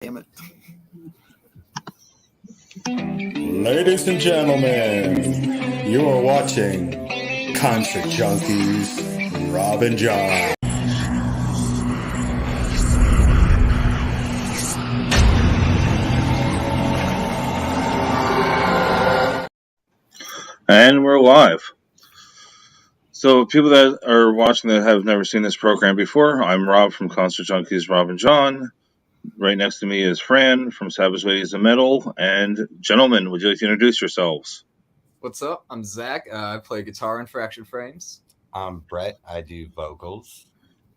Damn it. Ladies and gentlemen, you are watching Concert Junkies, Rob and John. And we're live. So, people that are watching that have never seen this program before, I'm Rob from Concert Junkies, Rob and John. Right next to me is Fran from Savage Ladies of Metal. And gentlemen, would you like to introduce yourselves? What's up? I'm Zach. I play guitar in Fraction Frames. I'm Brett. I do vocals.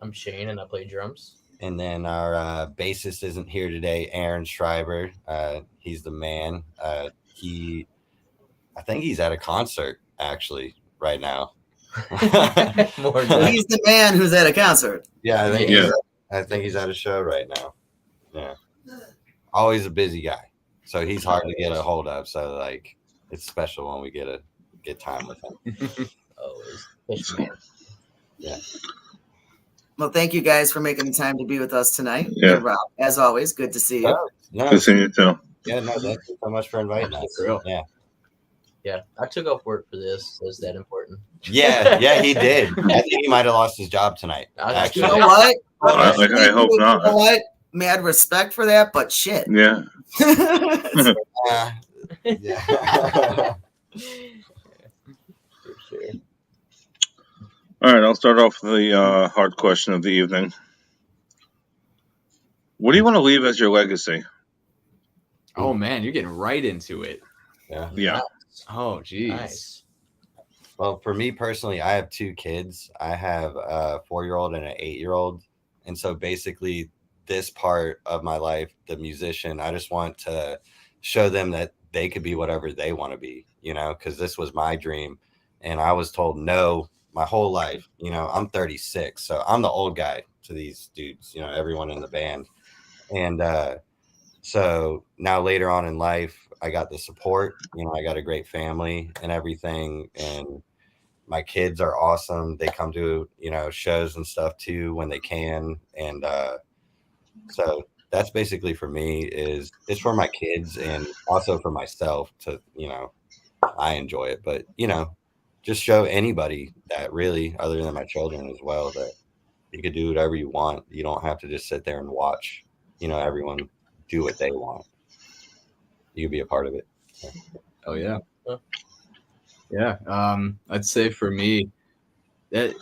I'm Shane, and I play drums. And then our bassist isn't here today, Aaron Schreiber. He's the man. I think he's at a concert, actually, right now. He's the man who's at a concert. Yeah, I think he's at a show right now. Yeah. Always a busy guy. So he's hard to get a hold of. So, like, it's special when we get time with him. Always. Yeah. Well, thank you guys for making the time to be with us tonight. Yeah. And Rob, as always, good to see you. No, Good seeing you too. yeah, no, thank you so much for inviting us. For real. Yeah. Yeah, I took off work for this. So it's that important. Yeah, he did. I think he might have lost his job tonight. You Actually. know what? I hope not. You know what? Mad respect for that, but shit. Yeah. Yeah. For sure. All right, I'll start off with the hard question of the evening. What do you want to leave as your legacy? Oh man, you're getting right into it. Yeah. Oh geez. Nice. Well, for me personally, I have two kids. I have a 4-year-old and an 8-year-old. And so basically this part of my life, the musician, I just want to show them that they could be whatever they want to be, because this was my dream. And I was told no my whole life. I'm 36, so I'm the old guy to these dudes, everyone in the band. And so now later on in life, I got the support, I got a great family and everything. And my kids are awesome. They come to, shows and stuff too, when they can. And so that's basically for me it's for my kids and also for myself to, I enjoy it, but, just show anybody that really, other than my children as well, that you could do whatever you want. You don't have to just sit there and watch, everyone do what they want. You be a part of it. Oh yeah. Yeah. I'd say for me, I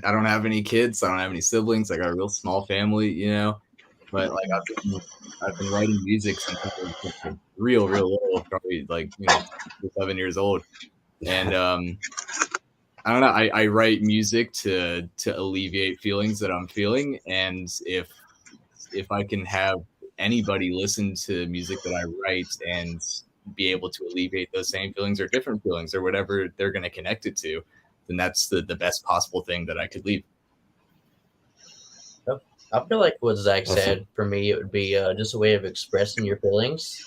don't have any kids. I don't have any siblings. I got a real small family, But like I've been writing music since I was real little, probably like 7 years old. And I don't know. I write music to alleviate feelings that I'm feeling, and if I can have anybody listen to music that I write and be able to alleviate those same feelings or different feelings or whatever they're going to connect it to, then that's the best possible thing that I could leave. I feel like what Zach said, for me, it would be just a way of expressing your feelings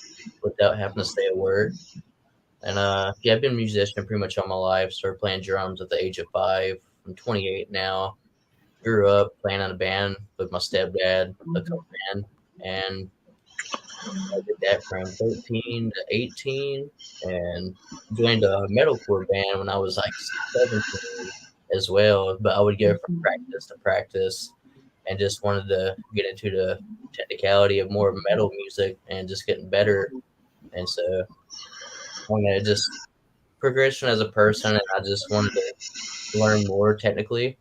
without having to say a word. And I've been a musician pretty much all my life. Started playing drums at the age of 5. I'm 28 now. Grew up playing in a band with my stepdad, a cover band, and I did that from 13 to 18, and joined a metalcore band when I was like 17 as well. But I would go from practice to practice, and just wanted to get into the technicality of more metal music and just getting better. And so, just progression as a person, and I just wanted to learn more technically.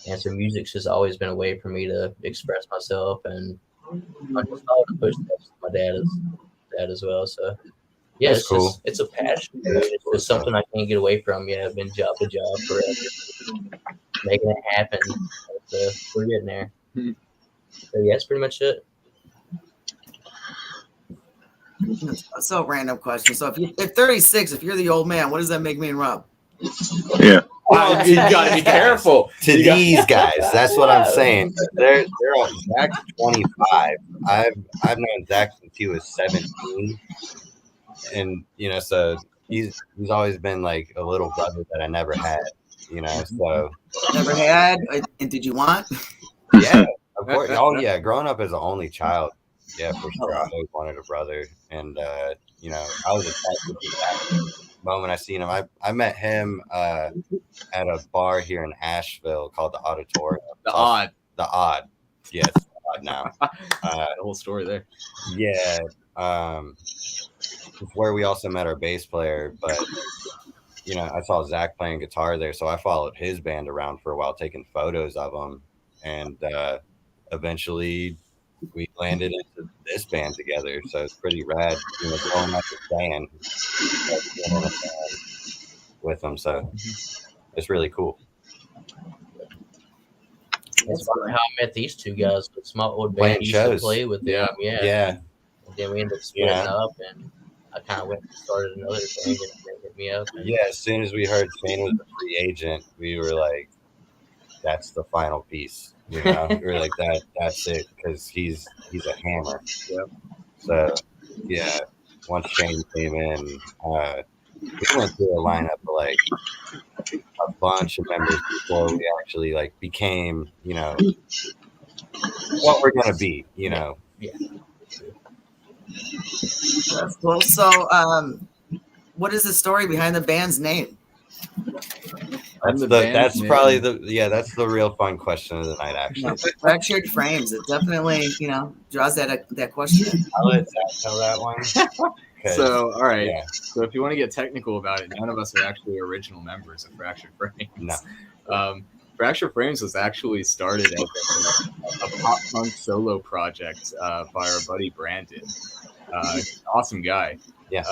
And so music's just always been a way for me to express myself, and I just followed the footsteps of my dad as well. So yeah, That's it's cool. just, it's a passion. It's just something I can't get away from. Yeah, I've been job to job forever, making it happen. So we're getting there. So yeah, that's pretty much it. So random question. So if 36, if you're the old man, what does that make me and Rob? Yeah. You gotta be careful. These guys, that's what I'm saying. They're on Zach's 25. I've known Zach since he was 17, and so he's always been like a little brother that I never had. So Never had? And did you want? yeah, of course. Oh yeah, growing up as an only child, Yeah, for sure. I always wanted a brother, and you know, I was attached to that moment I seen him. I met him at a bar here in Asheville called the Auditorium. The Odd. The Odd. Yes, the Odd now. The whole story there. Yeah. It's where we also met our bass player, but you know, I saw Zach playing guitar there, so I followed his band around for a while, taking photos of them, and eventually we landed into this band together. So it's pretty rad, you know, growing up with band with them. So it's really cool. That's how I met these two guys. It's my old Playing band used shows. to play with them. Yeah. Yeah. And then we ended up splitting Yeah. up, and I kind of went and started another thing, and they hit me up. And Yeah. As soon as we heard Shane was a free agent, we were like, that's the final piece. You know, we were like, that's it, because he's a hammer. Yep. So yeah, once Shane came in, we went through a lineup of like a bunch of members before we actually like became, you know, what we're gonna be, you know. That's cool. So, what is the story behind the band's name? That's the band's that's name. probably that's the real fun question of the night, actually. Fractured Frames. It definitely, draws that question. I'll let Zach tell that one. 'Cause, So, all right. yeah, So if you want to get technical about it, none of us are actually original members of Fractured Frames. No. Fractured Frames was actually started as a pop punk solo project by our buddy Brandon. Awesome guy. Yeah.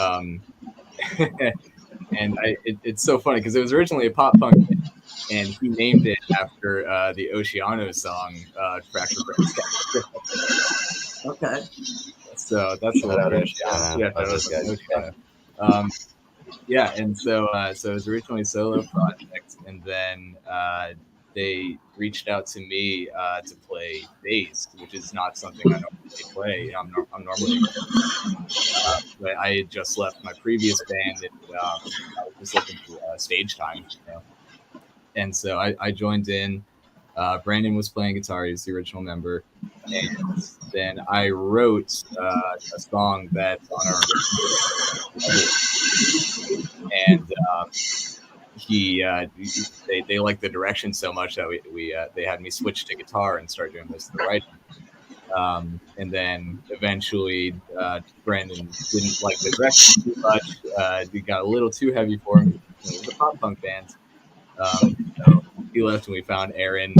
And it's so funny because it was originally a pop punk band, and he named it after the Oceano song Fractured Frames. Okay. So that's Shout out what Oceano. yeah, Love those guys. yeah, and so it was originally a solo project, and then they reached out to me to play bass, which is not something I normally play. I'm normally, but I had just left my previous band, and I was just looking for stage time, and so I joined in. Brandon was playing guitar; he was the original member, and then I wrote a song that's on our and they liked the direction so much that they had me switch to guitar and start doing most of the writing. And then eventually Brandon didn't like the direction too much. It got a little too heavy for him. It was a pop punk band. So he left, and we found Aaron.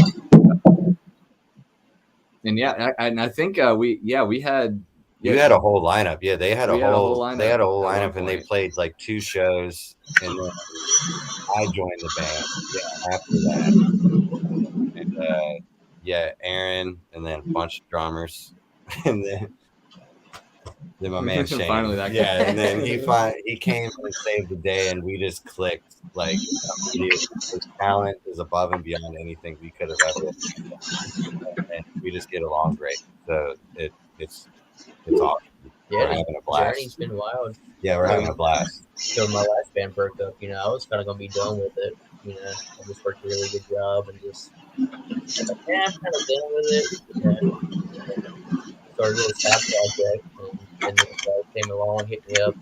And I think we had. You had a whole lineup. Yeah, they had a We had a whole whole lineup they had a whole at one lineup, and they point. played like 2 shows, and then I joined the band after that. And Aaron, and then a bunch of drummers, and then my man Shane. Finally that guy. Yeah, and then he came and saved the day, and we just clicked like immediately. His talent is above and beyond anything we could have ever, and we just get along great. So it's awesome. We're yeah, having a the blast. journey's been wild. Yeah, we're having a blast. So my last band broke up. I was kind of gonna be done with it. I just worked a really good job and just I'm kind of done with it. Started a side project, and this guy came along and hit me up.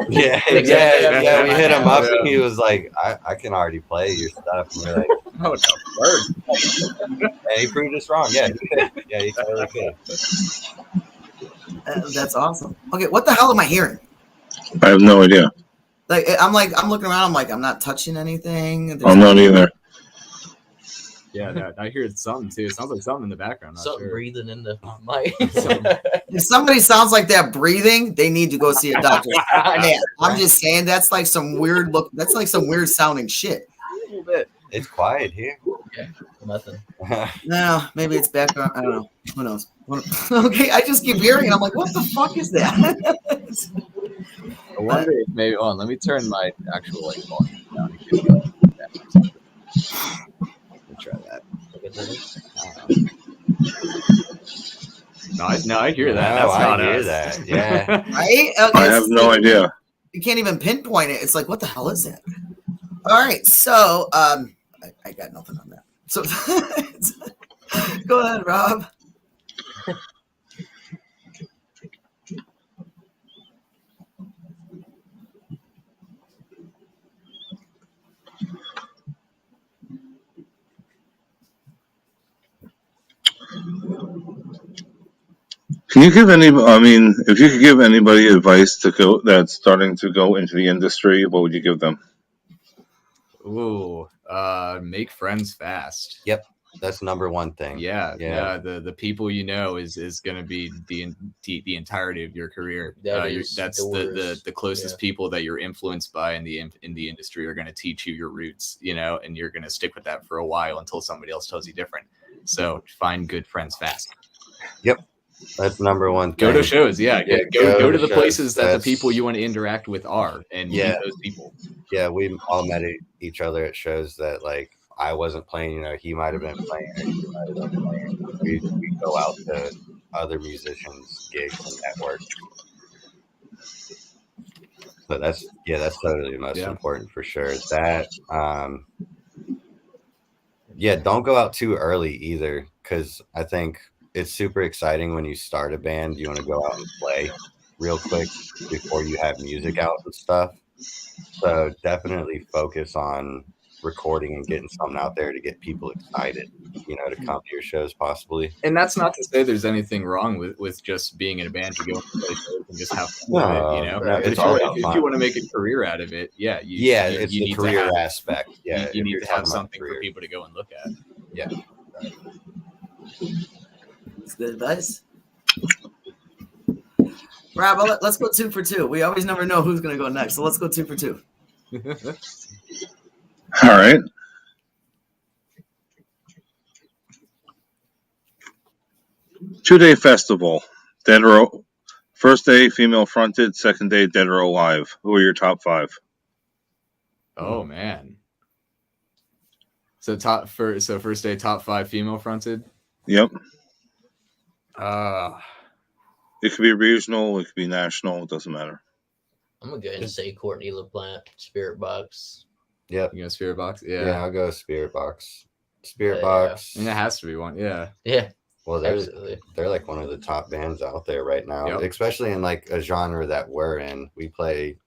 Yeah. We hit him up, and he was like, "I can already play your stuff." And we're like, Oh, no, word. and he proved us wrong. Yeah, he could. Yeah, he totally could. That's awesome. Okay, what the hell am I hearing? I have no idea. I'm looking around. I'm like, I'm not touching anything. I'm not either. Yeah, I hear something too. It sounds like something in the background. Not Something sure. breathing in the mic. If somebody sounds like that breathing, they need to go see a doctor. Man, I'm just saying that's like some weird look. That's like some weird sounding shit. A little bit. It's quiet here. Nothing. No, maybe it's background. I don't know. Who knows? Okay, I just keep hearing it. I'm like, what the fuck is that? I wonder if maybe. Oh, let me turn my actual volume down again. Let me try that. No, I hear that. No, That's not I hear us. that. Yeah. Right? I have no idea. You can't even pinpoint it. It's like, what the hell is that? All right, so I got nothing on that. So Go ahead, Rob. Can you give any? I mean, if you could give anybody advice to go that's starting to go into the industry, what would you give them? Ooh, make friends fast. Yep, that's number one thing. Yeah. Yeah. The people you know is going to be the entirety of your career. That's the closest people that you're influenced by in the industry are going to teach you your roots, you know, and you're going to stick with that for a while until somebody else tells you different. So find good friends fast. Yep, that's number one thing. Go to shows, yeah. Yeah, Go to the shows. places that the That's- people you want to interact with are, and Yeah. meet those people. Yeah, we all met each other at shows that like I wasn't playing, you know, he might have been playing or he might have been playing. We go out to other musicians' gigs and network. So that's totally the most important for sure. That don't go out too early either, because I think it's super exciting when you start a band. You want to go out and play real quick before you have music out and stuff. So definitely focus on recording and getting something out there to get people excited, you know, to come to your shows possibly. And that's not to say there's anything wrong with just being in a band to go and play shows and just have fun with it, you know. No, But it's all about if fun. you want to make a career out of it, you it's the need to career have- aspect. Yeah, you if need you're to have talking about something career. for people to go and look at. Yeah. That's good advice. Rob, let's go 2 for 2. We always never know who's going to go next, so let's go 2 for 2. All right. Two-day festival. Dead Row. First day female fronted. Second day Dead Row live. Who are your top 5? Oh man. So first day top 5 female fronted. Yep. It could be regional. It could be national. It doesn't matter. I'm gonna go ahead and say Courtney LaPlante, Spirit Box. Yep. You know, Spirit Box. Yeah, I'll go Spirit Box. Spirit Yeah. Box. And it has to be one. Yeah. Yeah, Well, absolutely. they're like one of the top bands out there right now, Yep. especially in like a genre that we're in. We play.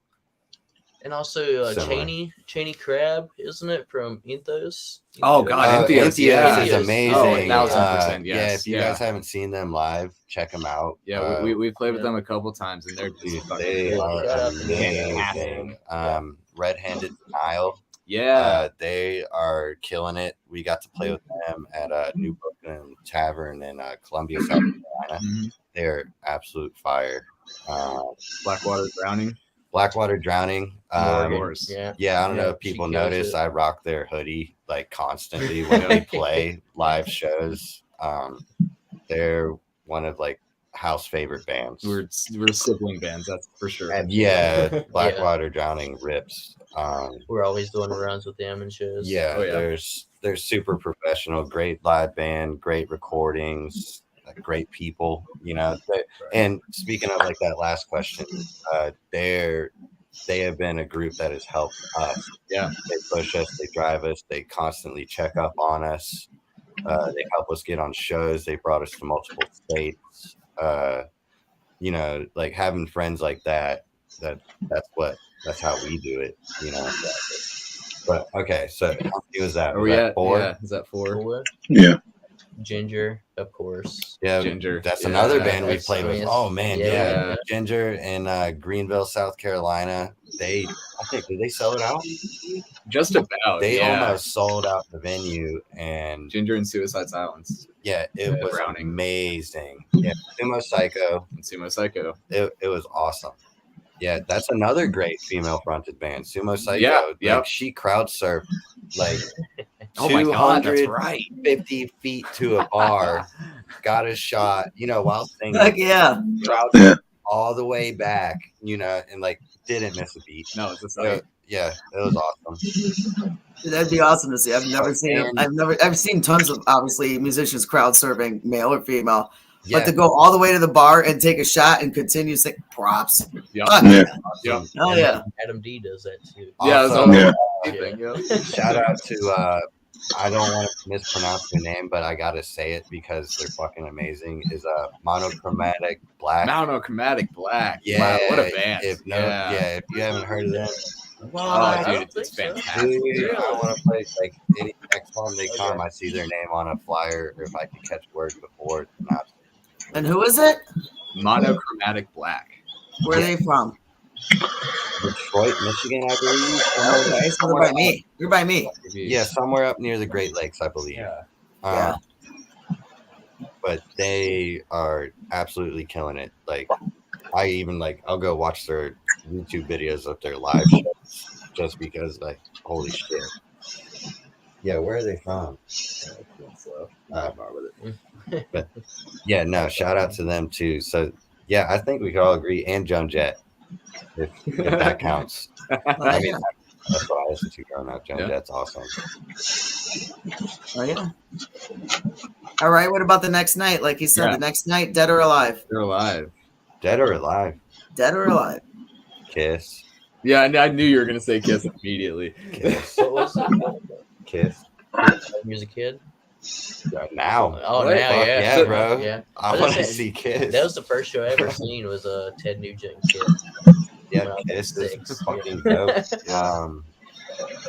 And also Similar. Cheney Crab, isn't it, from Inthos? Oh, God, Entheos, yeah. is amazing. Oh, 1,000%, Yeah, yes. if you guys haven't seen them live, check them out. Yeah, we played with them a couple times, and they're Dude, just they fucking are Shout out to amazing. Red-Handed Denial. yeah. They are killing it. We got to play with them at New Brooklyn Tavern in Columbia, South Carolina. Mhm. They're absolute fire. Blackwater Drowning. Blackwater Drowning. Of course. Yeah. Yeah, I don't know Yeah, if she people kills notice. it. I rock their hoodie like constantly when they play live shows. They're one of like house favorite bands. We're sibling bands, that's for sure. And yeah, Blackwater Drowning rips. We're always doing runs with them and shows. Yeah, Oh, yeah. they're super professional, great live band, great recordings, like, great people, you know. And speaking of like that last question, they have been a group that has helped us. Yeah. They push us, they drive us, they constantly check up on us. They help us get on shows. They brought us to multiple states. You know, like having friends like that's how we do it, you know. But okay, so how many was that? Are Was we that at 4? Yeah, is that 4? Four. Yeah. Ginger, of course. Yeah, Ginger. That's Yeah, another band we that's- played I with. mean, Oh man, yeah. yeah. Ginger in Greenville, South Carolina. I think did they sell it out? Just about. They yeah. almost sold out the venue, and Ginger and Suicide Silence yeah, it was Drowning. amazing. Yeah, Sumo Psycho. and Sumo Psycho. It was awesome. Yeah, that's another great female fronted band, Sumo Psycho. Yeah, yep. Like, she crowd surfed like Oh my God, that's 250 feet to a bar, got a shot, you know, while singing. Heck yeah. Crowd Yeah. all the way back, you know, and like didn't miss a beat. No, it's a So, sight. yeah, it was awesome. That'd be awesome to see. I've never seen it. I've seen tons of obviously musicians crowd serving, male or female. Yeah, But to go all the way to the bar and take a shot and continue saying props. Yep. Fuck Yeah. Yep. Hell yeah. Adam D does that too. Yeah, also, Yeah. Thing, yep. shout out to I don't want to mispronounce their name, but I gotta say it because they're fucking amazing. Is Monochromatic Black. Monochromatic Black. Yeah, Wow, what a band. If if you haven't heard of them, Oh, I dude, don't it's think so. fantastic. dude, I want to play like any next time they come. I see their name on a flyer, or if I can catch word before it's not. And who is it? Monochromatic Black. Where are they from? Detroit, Michigan, I believe. Okay, so they're by me. You're by me. Yeah, somewhere up near the Great Lakes, I believe. Yeah. But they are absolutely killing it. Like, I even I'll go watch their YouTube videos of their live shows just because, like, holy shit. Yeah, where are they from? But yeah, no, shout out to them too. So yeah, I think we could all agree, and Joan Jett, if that counts. I mean, that's what I listen to growing up. Joan Jett's awesome. Oh yeah. All right. What about the next night? Like you said, Yeah. the next night, dead or alive? They're alive. Dead or alive? Dead or alive? Kiss. Yeah, I knew you were gonna say Kiss immediately. Kiss. What was it? Kiss. He was a kid. Now. Oh, What? now, Fuck yeah. yeah, bro. Yeah. I was want to gonna say, see Kiss. That was the first show I ever seen. Was Ted Nugent Kid. Yeah, when I was Kiss is 6. fucking dope.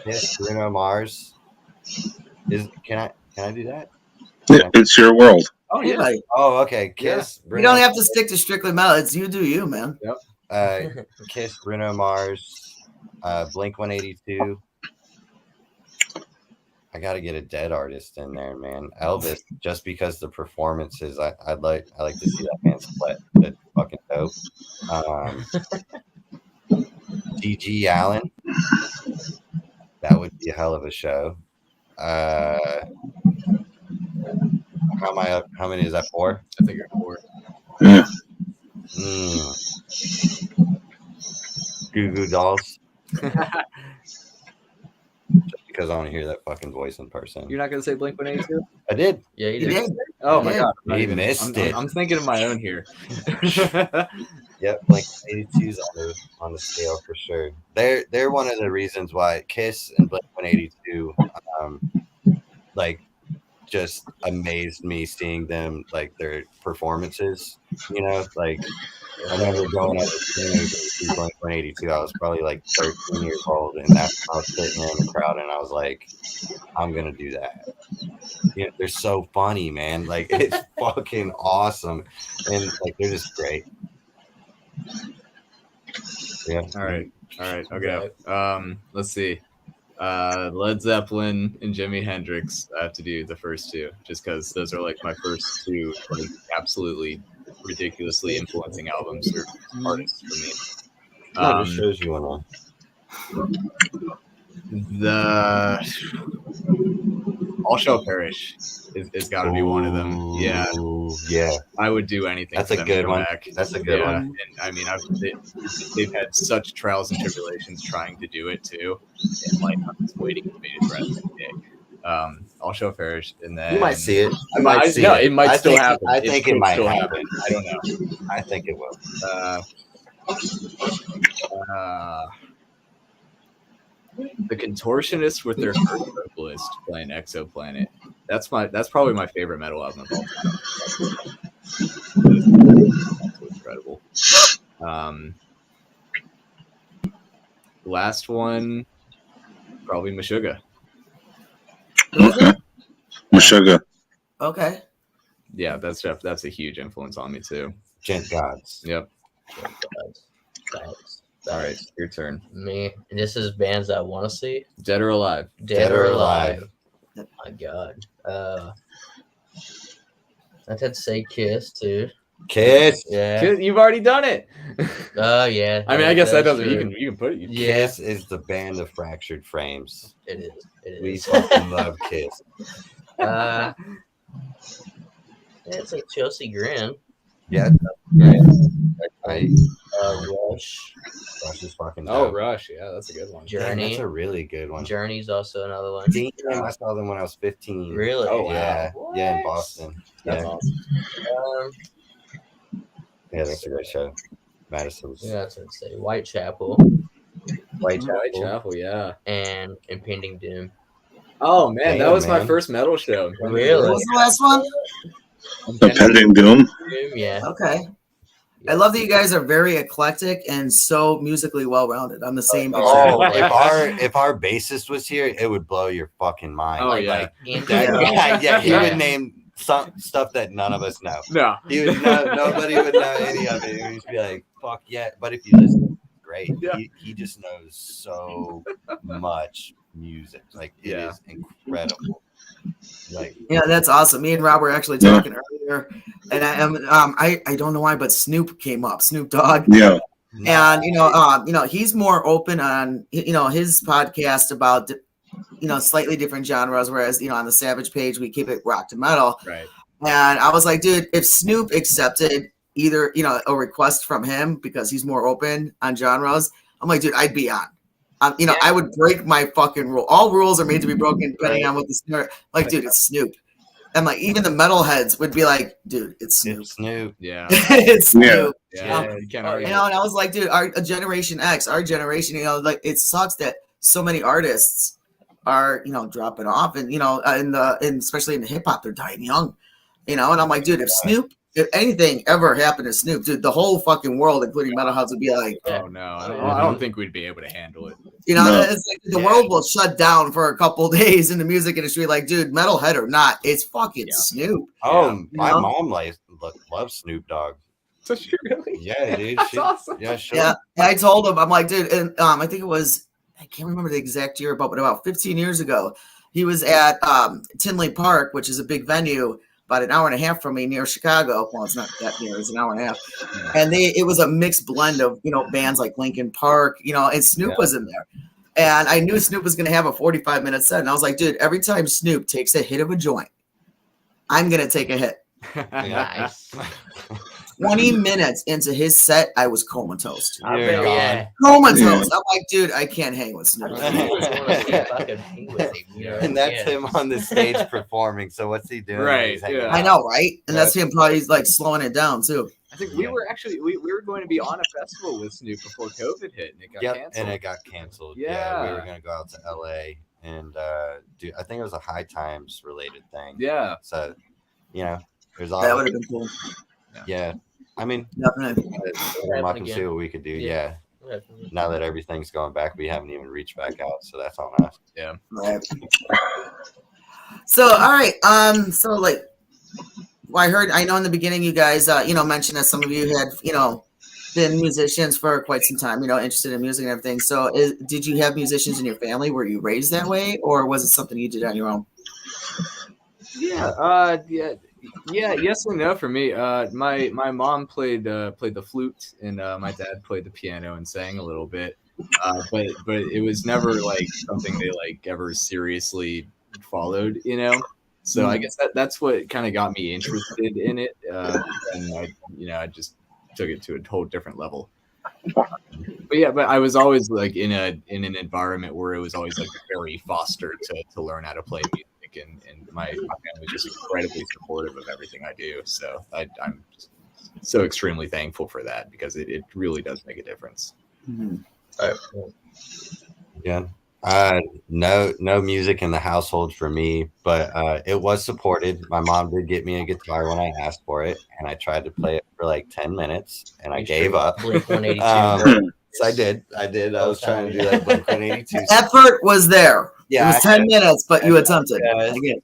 Kiss, Bruno Mars. Can I do that? It's your world. Oh yeah. Anybody. Oh, okay. Kiss. You don't have to stick to strictly metal. It's you do you, man. Kiss, Bruno Mars, Blink 182. I got to get a dead artist in there, man. Elvis, just because the performances, I like to see that man sweat. That's fucking dope. G.G. Allen, that would be a hell of a show. How am I up? How many is that? 4? I think you're 4. Yeah. Goo Goo Dolls. Just because I want to hear that fucking voice in person. You're not gonna say Blink 182? I did. Yeah, he You did. did. Oh my Yeah. god. You missed it. I'm thinking of my own here. Yep, Blink 182's on the scale for sure. They're one of the reasons why Kiss and Blink 182 just amazed me seeing them, like their performances. You know, like I remember going as a teenager to see Blink 182. I was probably like 13 years old, and that's I was sitting there in the crowd, and I was like, I'm gonna do that. You know, they're so funny, man. Like it's fucking awesome, and like they're just great. Yeah. All right. Okay. Let's see. Led Zeppelin and Jimi Hendrix. I have to do the first 2, just because those are like my first 2 like absolutely ridiculously influencing albums or artists for me. No, it shows you on The All Shall Perish is got to be one of them. Yeah, Yeah. I would do anything. That's for a them to good come one. back. That's a good one. And I mean, they've had such trials and tribulations trying to do it too, and like I'm just waiting with bated breath every day. All Shall Perish, and then You might see it. it might still think, happen. I think it could might still happen. I don't know. I think it will. The Contortionists with their first vocalist playing Exoplanet. That's probably my favorite metal album of all time. That's incredible. Last one, probably Meshuggah. Meshuggah. Okay. Yeah, that's a huge influence on me too. Gent Gods. Yep. Facts. All right, your turn. Me. And this is bands I want to see. Dead or alive? Dead or alive. Yep. My God. I'd have to say Kiss too. Kiss. Yeah. You've already done it. Oh yeah. I mean, I guess that that's doesn't. true. You can put it. Yeah, Kiss is the band of fractured frames. it is. It We is. fucking love Kiss. Yeah, it's like Chelsea Grin. Yeah. I Rush. Rush is fucking Oh, dope. Rush. Yeah, that's a good one. Dang, Journey. that's a really good one. Journey's also another one. Damn, I saw them when I was 15. Really? Oh, wow. Yeah. Yeah, in What? Boston. That's Yeah. awesome. Yeah, that's a great show. Madison's Yeah, that's what I'd say. Whitechapel Whitechapel. Whitechapel. Yeah. and Impending Doom. Oh man, that Damn, was my man. first metal show. Really? What was the last one? Impending Doom. Yeah. Okay. I love that you guys are very eclectic and so musically well-rounded. I'm the same. Oh, exact- if our bassist was here, it would blow your fucking mind. Oh, yeah. Like Ian that Taylor. guy, yeah, he Yeah. would name some stuff that none of us know. No. He would nobody would know any of it. He would just be like, "Fuck yeah!" But if you listen, great. Yeah. He just knows so much music. Like it Yeah. is incredible. Like Yeah, that's awesome. Me and Rob were actually talking earlier, and I don't know why, but Snoop came up, Snoop Dogg, Yeah. and he's more open on his podcast about slightly different genres, whereas on the Savage page we keep it rock to metal. Right. And I was like, dude, if Snoop accepted either a request from him because he's more open on genres, I'm like, dude, I'd be on. I would break my fucking rule. All rules are made to be broken depending on what the snare. Like, dude, it's Snoop. And like even the metalheads would be like, dude, it's Snoop. it's Snoop. Yeah. It's Snoop. Yeah. You can't argue. And I was like, dude, our Generation X, our generation, like it sucks that so many artists are, dropping off, and and especially in the hip hop, they're dying young, and I'm like, dude, if anything ever happened to Snoop, dude, the whole fucking world, including metalheads, would be like, Oh no, I don't think we'd be able to handle it. No. it's like the world will shut down for a couple days in the music industry. Like, dude, metalhead or not, it's fucking Snoop. Oh, my know? mom loves Snoop Dogg. So she really? Yeah, dude. That's awesome. Yeah, sure. Yeah, and I told him, I'm like, dude, and I think it was, I can't remember the exact year, but about 15 years ago, he was at Tinley Park, which is a big venue about an hour and a half from me near Chicago. Well, it's not that near; it's an hour and a half. And it was a mixed blend of bands like Linkin Park, and Snoop was in there. And I knew Snoop was going to have a 45-minute set, and I was like, dude, every time Snoop takes a hit of a joint, I'm going to take a hit. Nice. 20 minutes into his set, I was comatose. I You're bet, gone. yeah. Comatose. Yeah. I'm like, dude, I can't hang with Snoop. I really just want to see if I could hang with him. You know? And that's Yeah. him on the stage performing. So what's he doing? when Right, he's hanging yeah. I out? know, right? And that's him probably like slowing it down too. I think we were actually we were going to be on a festival with Snoop before COVID hit, and it got Yep, canceled. and it got canceled. we Yeah. were gonna go out to LA and do. I think it was a High Times related thing. Yeah. So, there's That would all. have been cool. Yeah, I mean, Definitely. come up and see what we could do. Yeah. Yeah. Now that everything's going back, we haven't even reached back out, so that's on us. Right. So, all right. So like, well, I know in the beginning you guys, mentioned that some of you had, been musicians for quite some time, interested in music and everything. So did you have musicians in your family? Were you raised that way, or was it something you did on your own? Yeah. Yes and no for me. My mom played the flute, and my dad played the piano and sang a little bit. But it was never like something they like ever seriously followed, So I guess that's what kind of got me interested in it, and I just took it to a whole different level. But I was always like in an environment where it was always like very fostered to learn how to play music. And my family was just incredibly supportive of everything I do. So I'm just so extremely thankful for that, because it really does make a difference. Mm-hmm. Yeah. No music in the household for me, but it was supported. My mom did get me a guitar when I asked for it, and I tried to play it for like 10 minutes, and I gave up. Blink 182. So I did. I was trying to do like Blink 182. Effort was there. Yeah, it was 10 minutes, but you attempted. Yeah. I get it.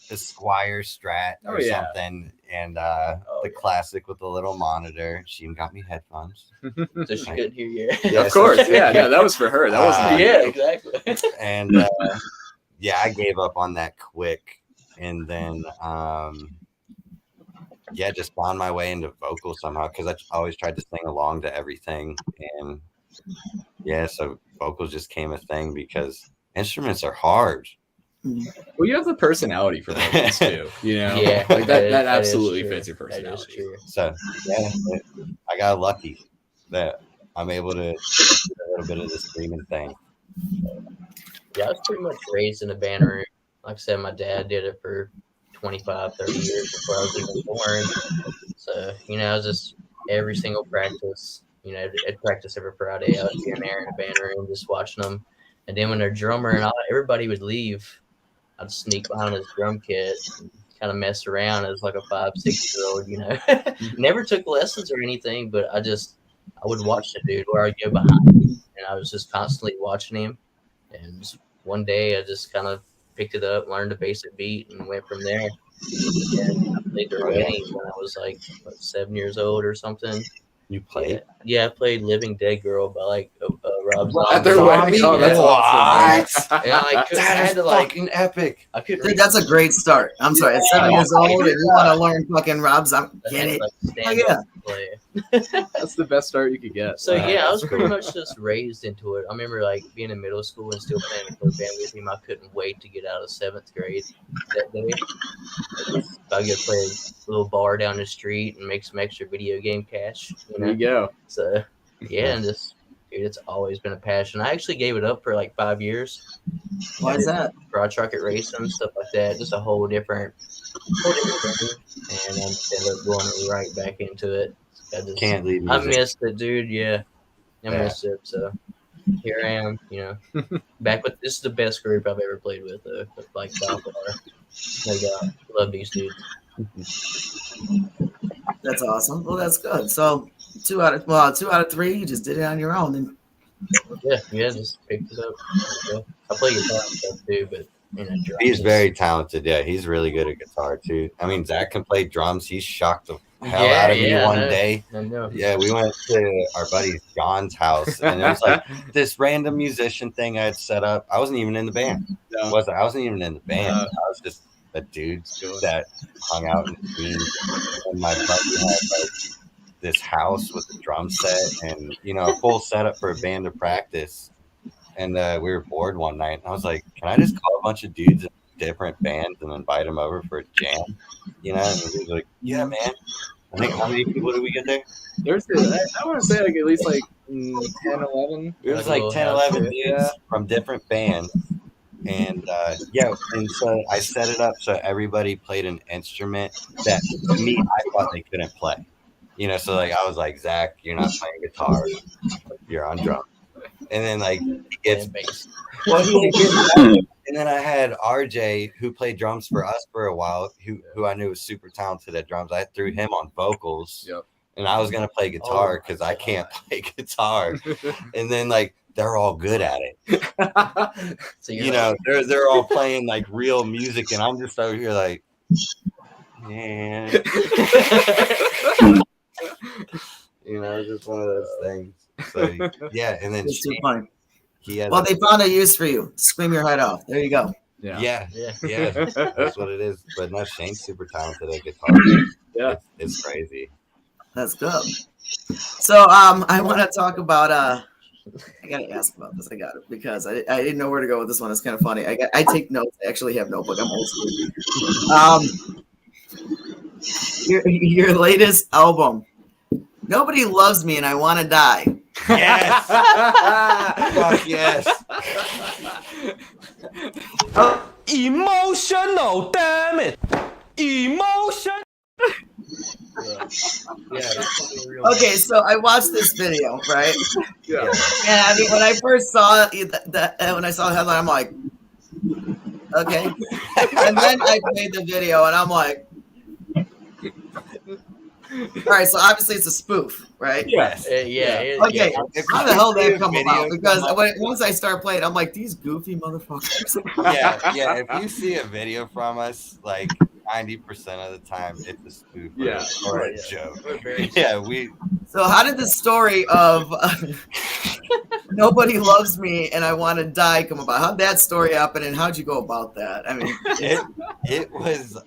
The Squire Strat or something, and the classic with the little monitor. She even got me headphones. So she couldn't hear you. Yeah, Of course, yeah, no, that was for her. That wasn't Yeah, exactly. And I gave up on that quick, and then just found my way into vocals somehow, because I always tried to sing along to everything, and so vocals just came a thing because instruments are hard. Well, you have the personality for vocals too, Yeah, like that is absolutely true. fits your That is personality. true. So I got lucky that I'm able to do a little bit of the screaming thing. Yeah, I was pretty much raised in a band room. Like I said, my dad did it for 25, 30 years before I was even born. So, I was just every single practice, I'd practice every Friday. I was here and there in a band room just watching them. And then when their drummer and all, everybody would leave, I'd sneak behind his drum kit and kind of mess around as like a 5, 6 year old, Never took lessons or anything, but I would watch the dude where I'd go behind him, and I was just constantly watching him. And just one day I just kind of picked it up, learned the basic beat, and went from there. And I played the Rennie when I was like 7 years old or something. You played? Yeah, I played Living Dead Girl by like Rob At their Zombie. wedding? Oh, that's awesome. And I That had is to like fucking epic. I couldn't Dude, that's a great start. I'm sorry. At 7 years old, and you want to learn fucking Rob Zombie. Get it? Oh, yeah. Play. That's the best start you could get. So yeah, I was pretty much just raised into it. I remember like being in middle school and still playing a club band with him. I couldn't wait to get out of 7th grade that day. I get to play a little bar down the street and make some extra video game cash. There you go. So yeah, and just dude, it's always been a passion. I actually gave it up for like 5 years. Why is that? Broad Rocket racing and stuff like that. Just a whole different thing. And I ended up going right back into it. Can't leave I music. missed it, dude. Yeah, I missed it. So here I am. Back with this is the best group I've ever played with. Like by far. No doubt. Love these dudes. That's awesome. Well, that's good. So 2 out of 3, you just did it on your own. And Yeah, just picked it up. I play guitar and stuff too, but drums. He's very talented. Yeah, he's really good at guitar too. I mean, Zach can play drums. He shocked the hell out of me one day. I know. Yeah, we went to our buddy John's house, and it was like this random musician thing I had set up. I wasn't even in the band. I wasn't even in the band. I was just a dude that hung out in the scene. And my buddy had like this house with a drum set and a full setup for a band to practice. And we were bored one night, and I was like, "Can I just call a bunch of dudes in different bands and invite them over for a jam?" And he was like, "Yeah, man." I think how many people did we get there? I want to say like at least like 10, 11. It was like 10, 11 dudes from different bands. And and so I set it up so everybody played an instrument that to me I thought they couldn't play. So like I was like, "Zach, you're not playing guitar, you're on drums." And then like he gets bass. And then I had RJ who played drums for us for a while, who I knew was super talented at drums. I threw him on vocals. Yep. And I was gonna play guitar because I can't play guitar. And then like they're all good at it. So they're all playing like real music, and I'm just over here like, man. Just one of those things. So yeah, and then it's too funny. They found a use for you. Scream your head off. There you go. Yeah. That's what it is. But no, Shane's super talented at guitar. Yeah, it's crazy. That's good. So I want to talk about I gotta ask about this. I got it because I didn't know where to go with this one. It's kind of funny. I take notes. I actually have notebook. I'm old school. Your latest album, Nobody Loves Me and I Want to Die. Yes. Fuck yes. Emotional, damn it. Emotion. Okay, so I watched this video, right? Yeah. And I mean, when I first saw when I saw the headline, I'm like, okay. And then I played the video, and I'm like, all right. So obviously it's a spoof, right? Yes. Okay. How the hell did that come about? Because once I start playing, I'm like, these goofy motherfuckers. Yeah. If you see a video from us, like 90% of the time, it's a spoof or a joke. So how did the story of Nobody Loves Me and I Want to Die come about? How'd that story happen, and how'd you go about that? I mean, it was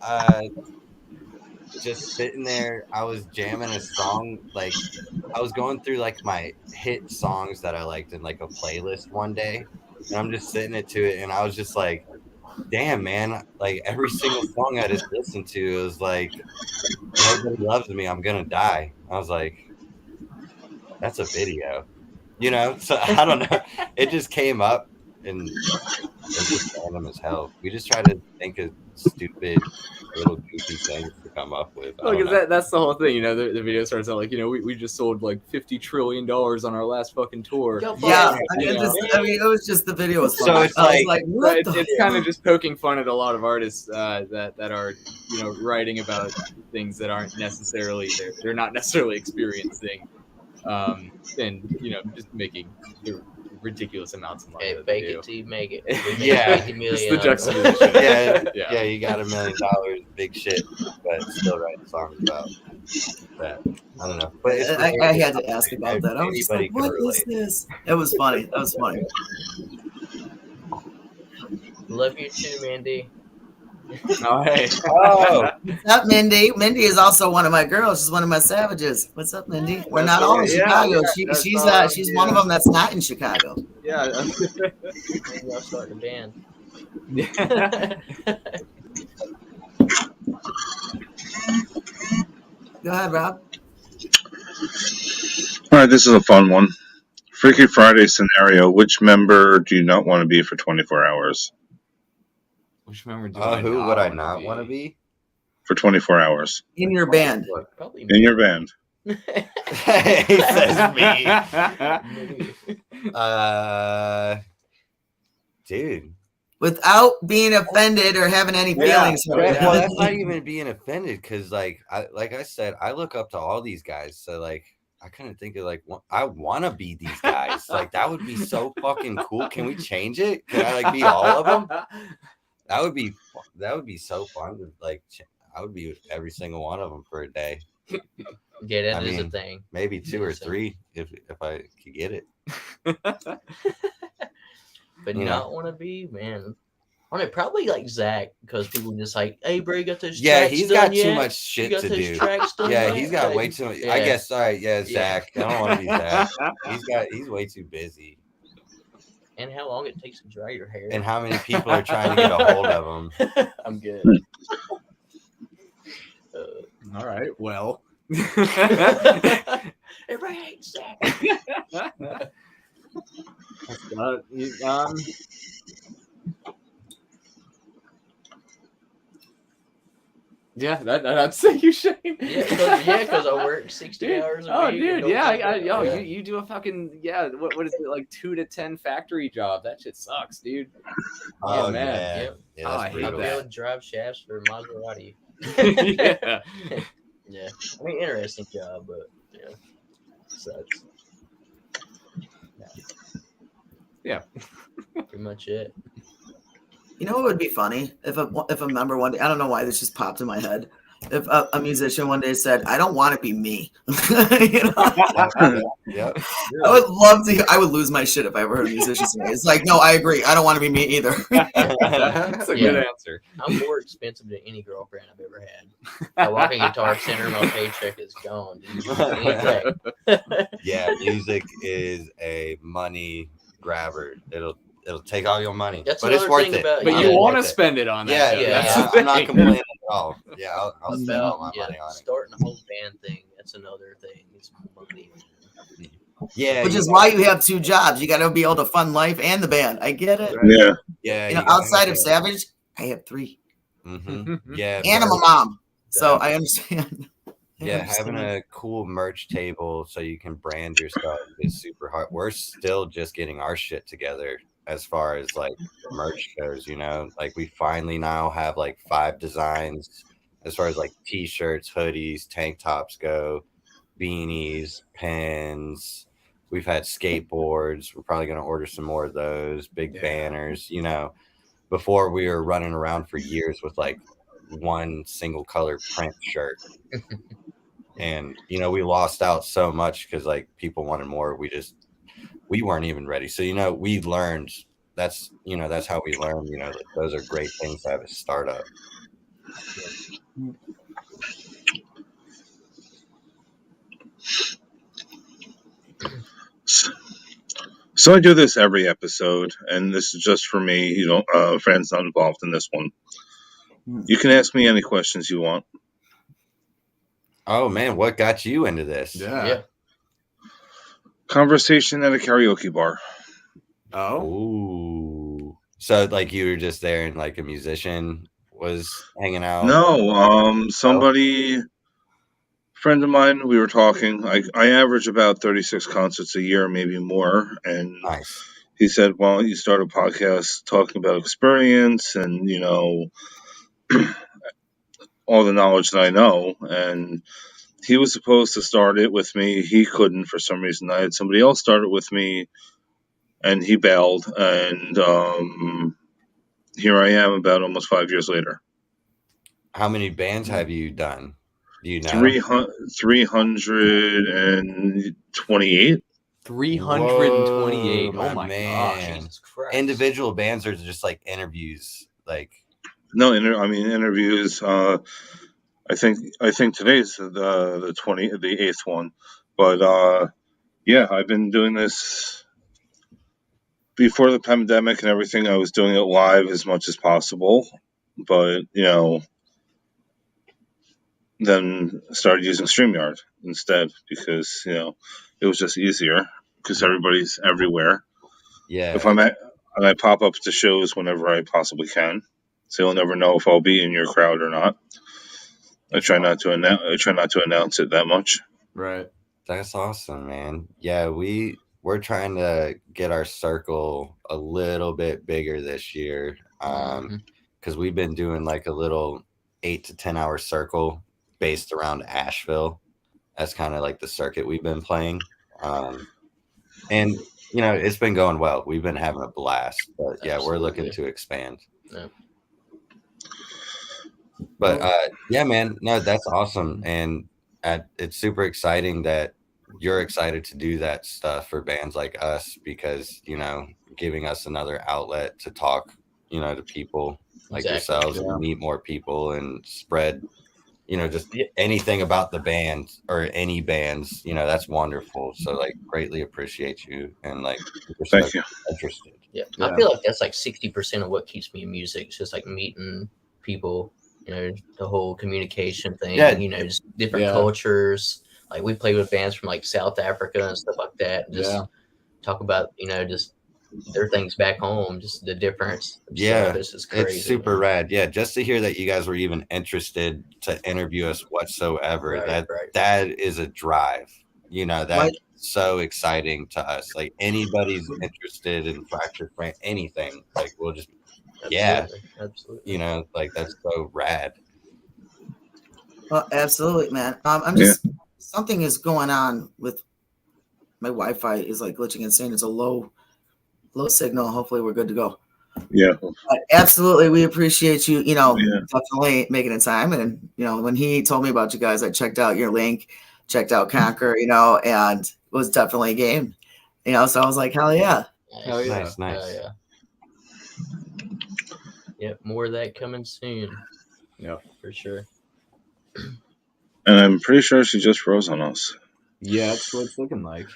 just sitting there. I was jamming a song. Like I was going through like my hit songs that I liked in like a playlist one day, and I'm just sitting it to it, and I was just like, damn, man, like every single song I just listened to was like, Nobody Loves Me, I'm gonna die. I was like, that's a video, so I don't know. It just came up, and they're just random as hell. We just try to think of stupid little goofy things to come up with. I Well, don't because know. that's the whole thing, you know. The video starts out like, you know, we just sold like $50 trillion on our last fucking tour. Yo, Yeah, fuck, I mean, it was just the video was So funny. it's I was like- like, what Right, the it's kind of just poking fun at a lot of artists that are, you know, writing about things that aren't necessarily they're not necessarily experiencing, and you know, just making ridiculous amounts of money. Hey, that they fake do. it till you make it. We made Yeah. 50 It's million. the on it. juxtaposition. Yeah, yeah, you got $1 million, big shit, but still writing songs about that. I don't know. But it's I had to ask about that. I was just like, Anybody can what is relate. this? It was funny. That was funny. Love you too, Mandy. Oh, hey. Oh, What's up, Mindy? Mindy is also one of my girls. She's one of my savages. What's up, Mindy? We're not all in Yeah, Chicago. yeah, that's She's one of them that's not in Chicago. Yeah. Maybe I'll start a band. Yeah. Go ahead, Rob. All right, this is a fun one. Freaky Friday scenario. Which member do you not want to be for 24 hours? Which member do who would I not want to be? For 24 hours In your band. Probably in your band. He says me. me. Dude. Without being offended or having any feelings. for it. Well, that's not even being offended because, like I said, I look up to all these guys. So, like, I couldn't think of like I want to be these guys. Like, that would be so fucking cool. Can we change it? Can I like be all of them? That would be so fun. To, like, I would be with every single one of them for a day. Yeah, that I is a mean, thing. Maybe 2 or So- 3 if I could get it. But You not want to be, man. On it, probably like Zach, because people just like, hey, bro, you got those Yeah, tracks he's done got too yet? much You shit got to those do. tracks done Yeah, yet?" he's got Like, way too much. yeah. I guess. All right. Yeah, Yeah. Zach. I don't want to be Zach. He's way too busy. And how long it takes to dry your hair. And how many people are trying to get a hold of him? I'm good. All right. Well. Everybody hates Zach. Yeah, I'd say you, Shane. Yeah, because I work 60 Dude. hours a Oh, week. dude, and yeah, don't- yo, you do a fucking what is it, like 2 to 10 factory job? That shit sucks, dude. Oh, man. yeah. Yep. Yeah, Oh, that's I hate I'll brutal. be that. able to drive shafts for Maserati. Yeah. Yeah. I mean, interesting job, but yeah, sucks. Yeah. Pretty much it. You know what would be funny if a member one day, I don't know why this just popped in my head. If a musician one day said, "I don't want to be me," you know, Yep. I would love to. I would lose my shit if I ever heard a musician say, "It's like, no, I agree. I don't want to be me either." That's a good answer. I'm more expensive than any girlfriend I've ever had. I walk in Guitar Center, my paycheck is gone. Dude. Yeah, music is a money grabber. It'll take all your money, That's but it's another worth thing it. about- But Yeah, you want to worth it. spend it on that. Yeah, though. yeah, That's I'm, the I'm not thing. complaining at all. Yeah, I'll spend all my Yeah, money on it. starting a whole band thing, that's another thing. It's money. Yeah, Which is why you have 2 jobs. You got to be able to fund life and the band. I get it. Yeah. yeah, You know, gotta outside have of Savage, I have 3, Mm-hmm. Yeah, and I'm a merch- mom, so I understand. I Yeah, understand. having a cool merch table so you can brand your stuff is super hard. We're still just getting our shit together as far as like the merch goes, you know. Like we finally now have like 5 designs as far as like t-shirts, hoodies, tank tops go, beanies, pens. We've had skateboards. We're probably going to order some more of those, big banners, you know. Before we were running around for years with like one single color print shirt. And you know, we lost out so much because like people wanted more. We weren't even ready. So you know, we learned that's how we learn. You know, those are great things to have a startup. So I do this every episode, and this is just for me. You know, friends not involved in this one. You can ask me any questions you want. Oh man, what got you into this? Yeah. Conversation at a karaoke bar. Oh. Ooh. So like you were just there and like a musician was hanging out? No, somebody, friend of mine, we were talking. I average about 36 concerts a year, maybe more. And Nice. he said, "Why don't you start a podcast talking about experience and all the knowledge that I know?" And he was supposed to start it with me. He couldn't for some reason. I had somebody else start it with me, and he bailed. And here I am, about almost 5 years later. How many bands have you done? Do you know? 328. 328. Whoa, Oh my gosh. man. Jesus Christ. Individual bands or just like interviews? Like No, interviews. I think today's the 8th one, but yeah, I've been doing this before the pandemic and everything. I was doing it live as much as possible, but then started using StreamYard instead because it was just easier because everybody's everywhere. yeah. If and I pop up to shows whenever I possibly can, so you'll never know if I'll be in your crowd or not. I try not to announce it that much. Right. That's awesome, man. Yeah, we're trying to get our circle a little bit bigger this year. Because we've been doing like a little 8 to 10 hour circle based around Asheville. That's kind of like the circuit we've been playing. And it's been going well. We've been having a blast. But yeah, we're looking to expand. Yeah. But yeah, man, no, that's awesome. And it's super exciting that you're excited to do that stuff for bands like us because, giving us another outlet to talk, to people like yourselves and meet more people and spread, just anything about the band or any bands, that's wonderful. So like greatly appreciate you and like Thank you. Interested. Yeah. I feel like that's like 60% of what keeps me in music. It's just like meeting people, the whole communication thing, just different cultures. Like we play with bands from like South Africa and stuff like that. Just talk about, just their things back home, just the difference. Yeah, this is crazy. It's super rad. Yeah, just to hear that you guys were even interested to interview us whatsoever. That is a drive. That's so exciting to us. Like anybody's interested in Fractured Frame, anything. Like we'll just absolutely. Like that's so rad. Well, absolutely, man. I'm just something is going on with my Wi-Fi is like glitching and saying it's a low signal. Hopefully we're good to go. Yeah. Absolutely. We appreciate you, definitely making the time. And, when he told me about you guys, I checked out your link, checked out Conquer, and it was definitely a game, so I was like, hell yeah. Hell yeah. Nice. Hell yeah. Yep. More of that coming soon. Yeah, for sure. And I'm pretty sure she just froze on us. Yeah, that's what it's looking like.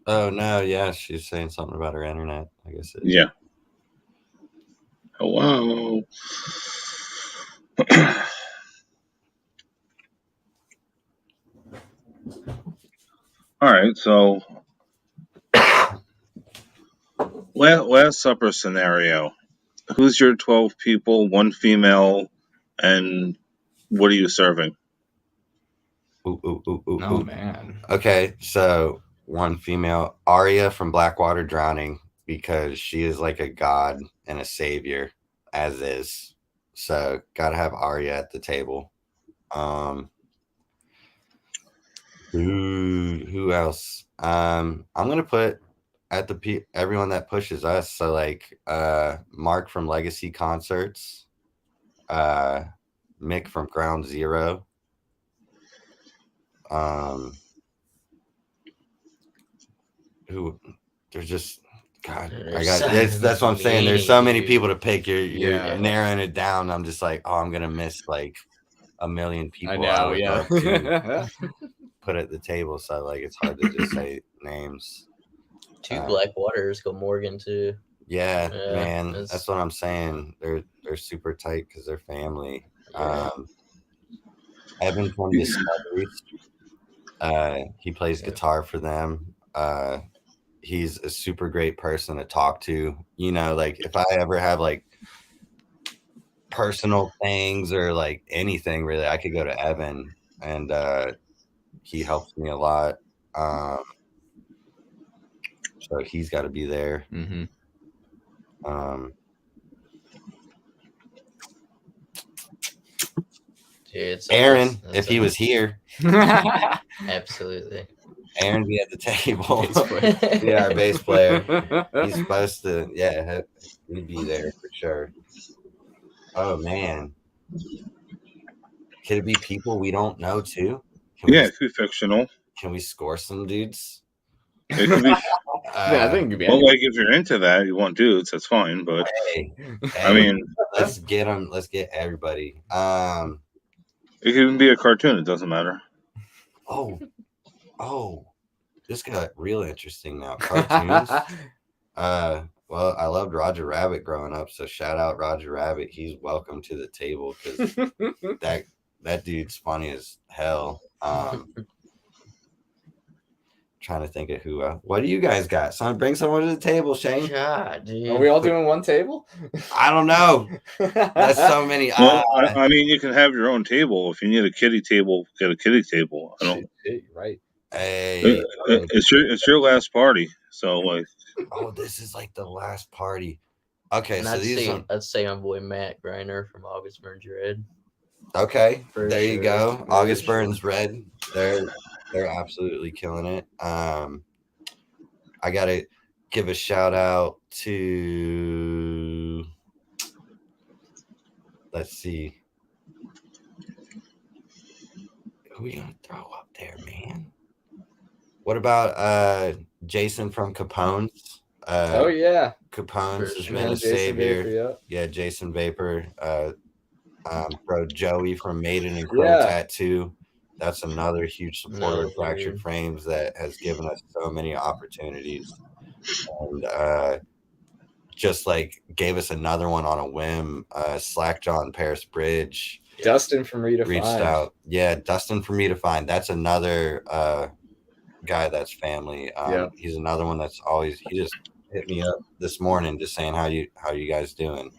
Oh no, yeah, she's saying something about her internet. I guess. Yeah. Hello. All right, so last supper scenario. Who's your 12 people, one female, and what are you serving? Ooh, man. Okay, so one female, Arya from Blackwater Drowning, because she is like a god and a savior, as is. So gotta have Arya at the table. Who else? I'm gonna put at the everyone that pushes us. So like Mark from Legacy Concerts, Mick from Ground Zero. Who there's just God. That's what I'm saying. There's so many people to pick. You're narrowing it down. I'm just like, I'm gonna miss like a million people. I know, put at the table, so like it's hard to just say names. 2 Blackwaters, go Morgan too. Yeah, man, that's what I'm saying. They're super tight because they're family. Evan from Discoveries, he plays guitar for them. he's a super great person to talk to. You know, like if I ever have like personal things or like anything really, I could go to Evan, and he helps me a lot. So he's got to be there. Mm-hmm. Dude, Aaron, if he was here, absolutely. Aaron be at the table. Bass player. Yeah, our bass player. He's supposed to, yeah, he'd be there for sure. Oh man, could it be people we don't know too? Yeah, it could be fictional. Can we score some dudes? It could be. Yeah, I think it could be. Well, like if you're into that, you want dudes, that's fine. But Hey, I mean, let's get them. Let's get everybody. it could even be a cartoon. It doesn't matter. Oh, this got real interesting now. Cartoons. Well, I loved Roger Rabbit growing up, so shout out Roger Rabbit. He's welcome to the table because that dude's funny as hell. Trying to think of who. What do you guys got? Bring someone to the table, Shane. God, dude. Are we all doing one table? I don't know. That's so many. Well, I mean, you can have your own table. If you need a kiddie table, get a kiddie table. I don't. Right. Hey, It's your last party, so like. oh, this is like the last party. Okay, And so these. I'd say my boy Matt Griner from August Burns Red. Okay, For there you sure. go. For August sure. Burns Red. They're absolutely killing it. I gotta give a shout out to, let's see, who we gonna throw up there, man? What about Jason from Capone's? Oh yeah. Capone's has For been sure. a savior. Vapor, Yeah, Jason Vapor. Bro, Joey from Maiden and Crow Yeah. Tattoo. That's another huge supporter of Fractured dude. Frames that has given us so many opportunities. And just like gave us another one on a whim. Slackjaw Paris Bridge Dustin from Redefined reached out. Yeah, Dustin from Redefined. That's another guy that's family. Yeah. He's another one that's always, he just hit me up this morning just saying how you guys doing.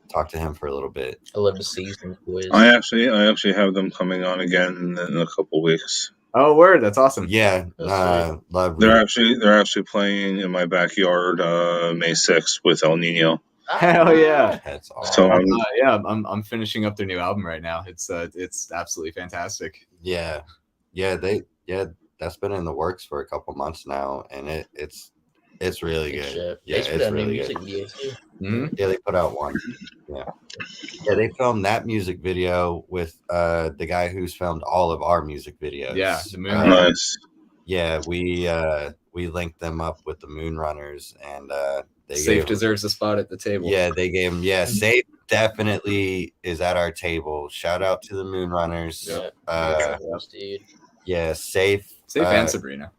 Talk to him for a little bit. I love to see some boys. I actually have them coming on again in a couple weeks. Oh, word! That's awesome. Yeah, That's love. They're actually playing in my backyard May 6th with El Nino. Hell yeah! That's awesome. So I'm finishing up their new album right now. It's absolutely fantastic. Yeah, that's been in the works for a couple months now, and it's really Good good. shit. Yeah, They put it's out new really music good. videos too. Mm-hmm. Yeah, they put out one. Yeah, they filmed that music video with the guy who's filmed all of our music videos. Yeah, the Moon nice. Yeah, we linked them up with the Moonrunners, and they Safe gave, deserves a spot at the table. yeah, they gave him. Yeah, Safe definitely is at our table. Shout out to the Moonrunners. Yeah. Dude. Yeah, Safe. And Sabrina.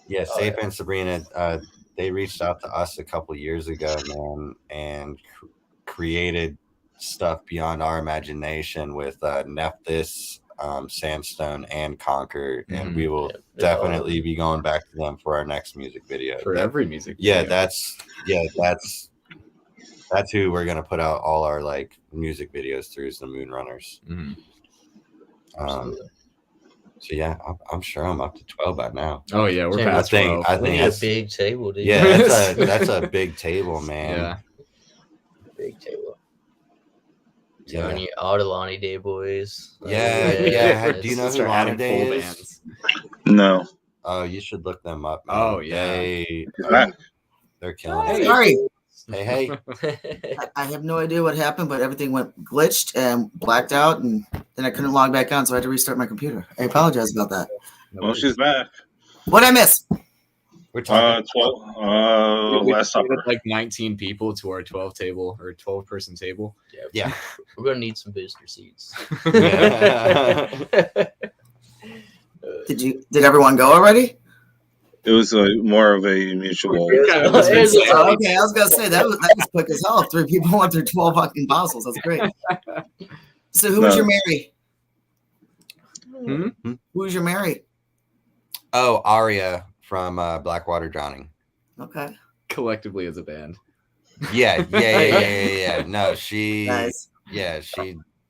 Yeah, Oh, Safe yeah. and Sabrina. They reached out to us a couple years ago, man, and created stuff beyond our imagination with Nephthys, Sandstone, and Conquer, and we will definitely be going back to them for our next music video. For every music. Yeah, video. that's who we're gonna put out all our like music videos through is the Moonrunners. Mhm. So yeah, I'm sure I'm up to 12 by now. Oh yeah, we're Damn, past I think 12. We need a that's big table, dude. yeah, that's a big table, man. Yeah. Big table. Yeah. Telling you, all the Lonnie Day boys. Yeah. Do you know Start who adding Lonnie Day full is? bands. No. Oh, you should look them up. Man. Oh, yeah. They're killing Hey, it. sorry, Hey, I have no idea what happened, but everything went glitched and blacked out, and then I couldn't log back on, so I had to restart my computer. I apologize about that. Well, she's back. What I miss? we're talking. 12. We Last just needed, supper. like 19 people to our 12 table or 12 person table. Yeah. We're gonna need some booster seats. Did everyone go already? It was more of a mutual. Okay, I was gonna say that was quick as hell. 3 people went through 12 fucking bottles. That's great. So who was your Mary? Hmm? Who's your Mary? Oh, Aria from Blackwater Drowning. Okay. Collectively as a band. Yeah. No, she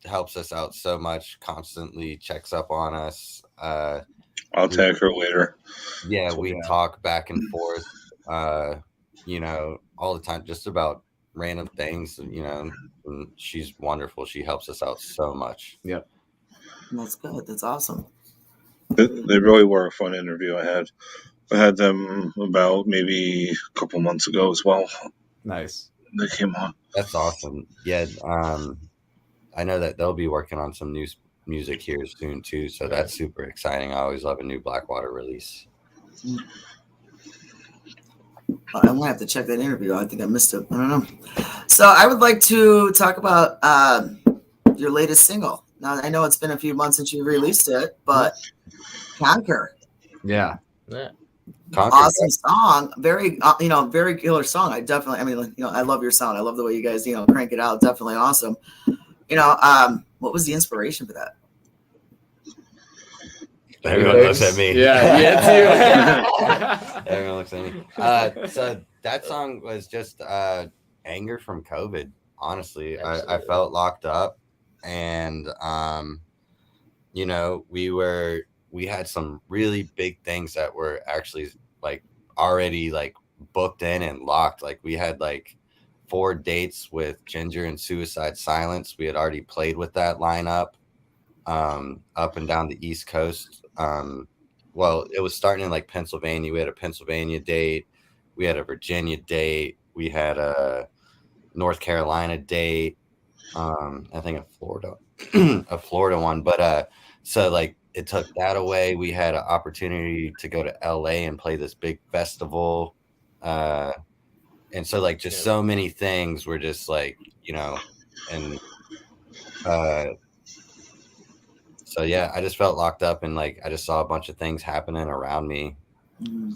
helps us out so much, constantly checks up on us. I'll tag her later. Yeah, we talk back and forth, you know, all the time, just about random things, you know, and she's wonderful. She helps us out so much. Yep. That's good. That's awesome. They really were a fun interview. I had them about maybe a couple months ago as well. Nice. They came on. That's awesome. Yeah. I know that they'll be working on some new music here soon too. So that's super exciting. I always love a new Blackwater release. I'm gonna have to check that interview. I think I missed it. I don't know. So I would like to talk about your latest single. Now I know it's been a few months since you released it, but Conquer. Yeah. Yeah. Awesome song. Very, very killer song. I love your sound. I love the way you guys, crank it out. Definitely awesome. What was the inspiration for that? Everyone looks at me. Yeah, too. Everyone looks at me. So that song was just anger from COVID. Honestly, I felt locked up, and we had some really big things that were actually like already like booked in and locked. Like we had like 4 dates with Ginger and Suicide Silence. We had already played with that lineup up and down the East Coast. Well, it was starting in like Pennsylvania. We had a Pennsylvania date. We had a Virginia date. We had a North Carolina date. I think a Florida one. But so like it took that away. We had an opportunity to go to LA and play this big festival. And so like just so many things were just like, and so yeah, I just felt locked up and like I just saw a bunch of things happening around me.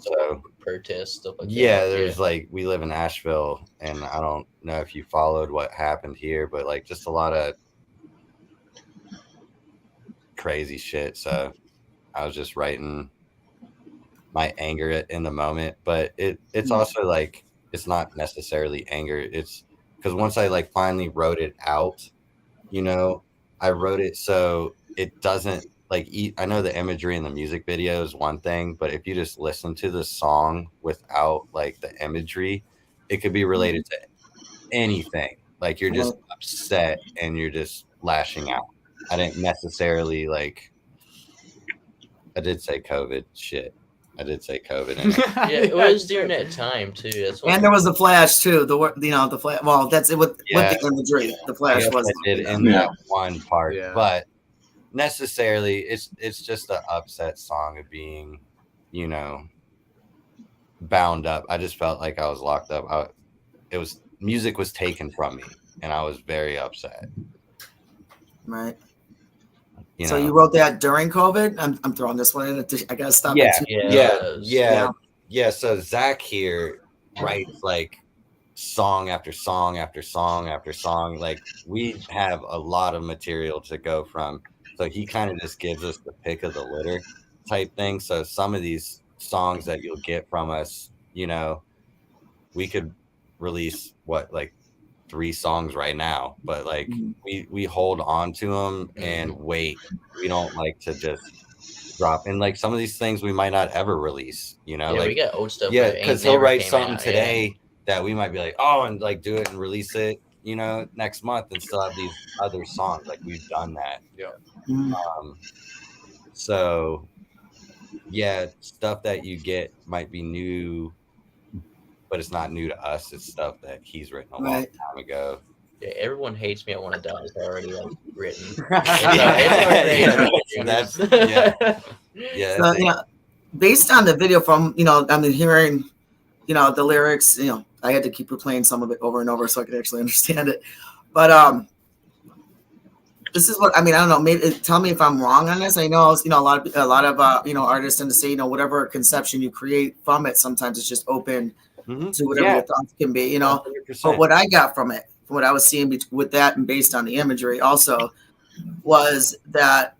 So protest stuff like yeah, that. there's like we live in Asheville, and I don't know if you followed what happened here, but like just a lot of crazy shit. So I was just writing my anger in the moment, but it's also like it's not necessarily anger. It's because once I like finally wrote it out, I wrote it so it doesn't like I know the imagery in the music video is one thing, but if you just listen to the song without like the imagery, it could be related to anything. Like you're just upset and you're just lashing out. I didn't necessarily I did say COVID shit. I did say COVID. Yeah, it was during that time too. And there was the flash too. The flash. Well, that's it with the imagery. The flash was. I did in that one part, but necessarily, it's just an upset song of being, bound up. I just felt like I was locked up. Music was taken from me, and I was very upset. Right. So you wrote that during COVID? I'm throwing this one in. I gotta stop. Yeah. So Zach here writes like song after song after song after song. Like we have a lot of material to go from. So he kind of just gives us the pick of the litter type thing. So some of these songs that you'll get from us, we could release like 3 songs right now, but like we hold on to them and wait. We don't like to just drop. And like some of these things we might not ever release, like we got old stuff. Yeah, because he'll write something today that we might be like, oh, and like do it and release it, next month, and still have these other songs. Like we've done that. So yeah, stuff that you get might be new, but it's not new to us. It's stuff that he's written a long time ago. Yeah, everyone hates me. I want to die. It's already written. So, based on the video from I'm hearing, the lyrics. I had to keep replaying some of it over and over so I could actually understand it. But this is what I don't know. Maybe tell me if I'm wrong on this. I know a lot of artists tend to say whatever conception you create from it. Sometimes it's just open to whatever your thoughts can be, 100%. But what I got from it, from what I was seeing with that and based on the imagery also, was that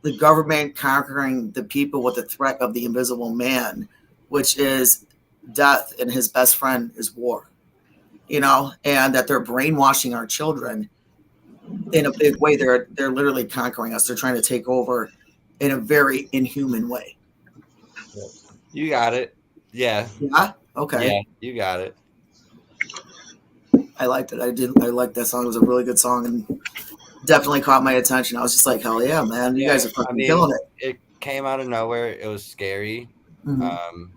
the government conquering the people with the threat of the invisible man, which is death, and his best friend is war. And that they're brainwashing our children in a big way. They're literally conquering us. They're trying to take over in a very inhuman way. You got it. Yeah. Yeah. Okay. Yeah, you got it. I liked it. I liked that song. It was a really good song and definitely caught my attention. I was just like, hell yeah, man. You guys are fucking killing it. It came out of nowhere. It was scary. Mhm.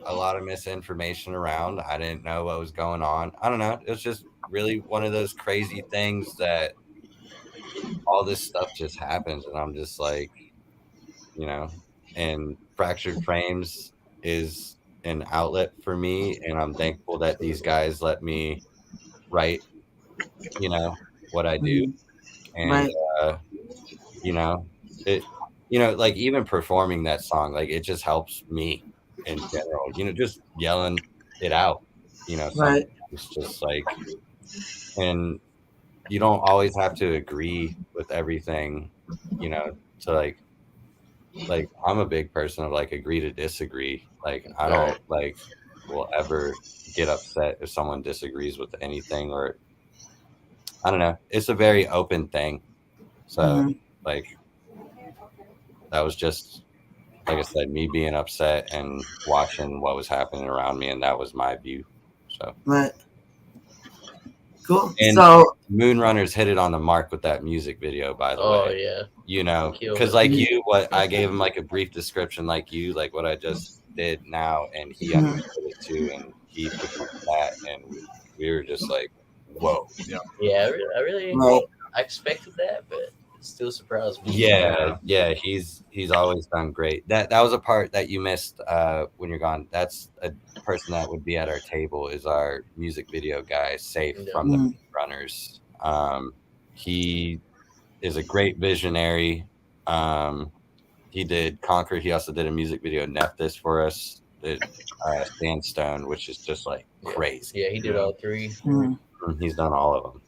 A lot of misinformation around. I didn't know what was going on. I don't know. It was just really one of those crazy things that all this stuff just happens. And I'm just like, and Fractured Frames is an outlet for me. And I'm thankful that these guys let me write, what I do. And, Right. like even performing that song, like it just helps me in general, just yelling it out, Right. it's just like, and you don't always have to agree with everything, to like I'm a big person of like agree to disagree. Like I don't will ever get upset if someone disagrees with anything, or I don't know. It's a very open thing. So like that was just, like I said, me being upset and watching what was happening around me, and that was my view. So Right. Cool. And So Moonrunners hit it on the mark with that music video, by the way. Oh yeah. Because like you, what I gave him like a brief description, like you, like what I just did now, and he understood it too, and he performed that, and we were just like, whoa. Yeah, I really Right. I expected that, but it still surprised me. Yeah, he's always done great. That was a part that you missed when you're gone. That's a person that would be at our table, is our music video guy, Safe from the Runners. He is a great visionary. He did Conquer. He also did a music video, Nephthys, for us. Did Sandstone, which is just like crazy. Yeah, he did all three. He's done all of them.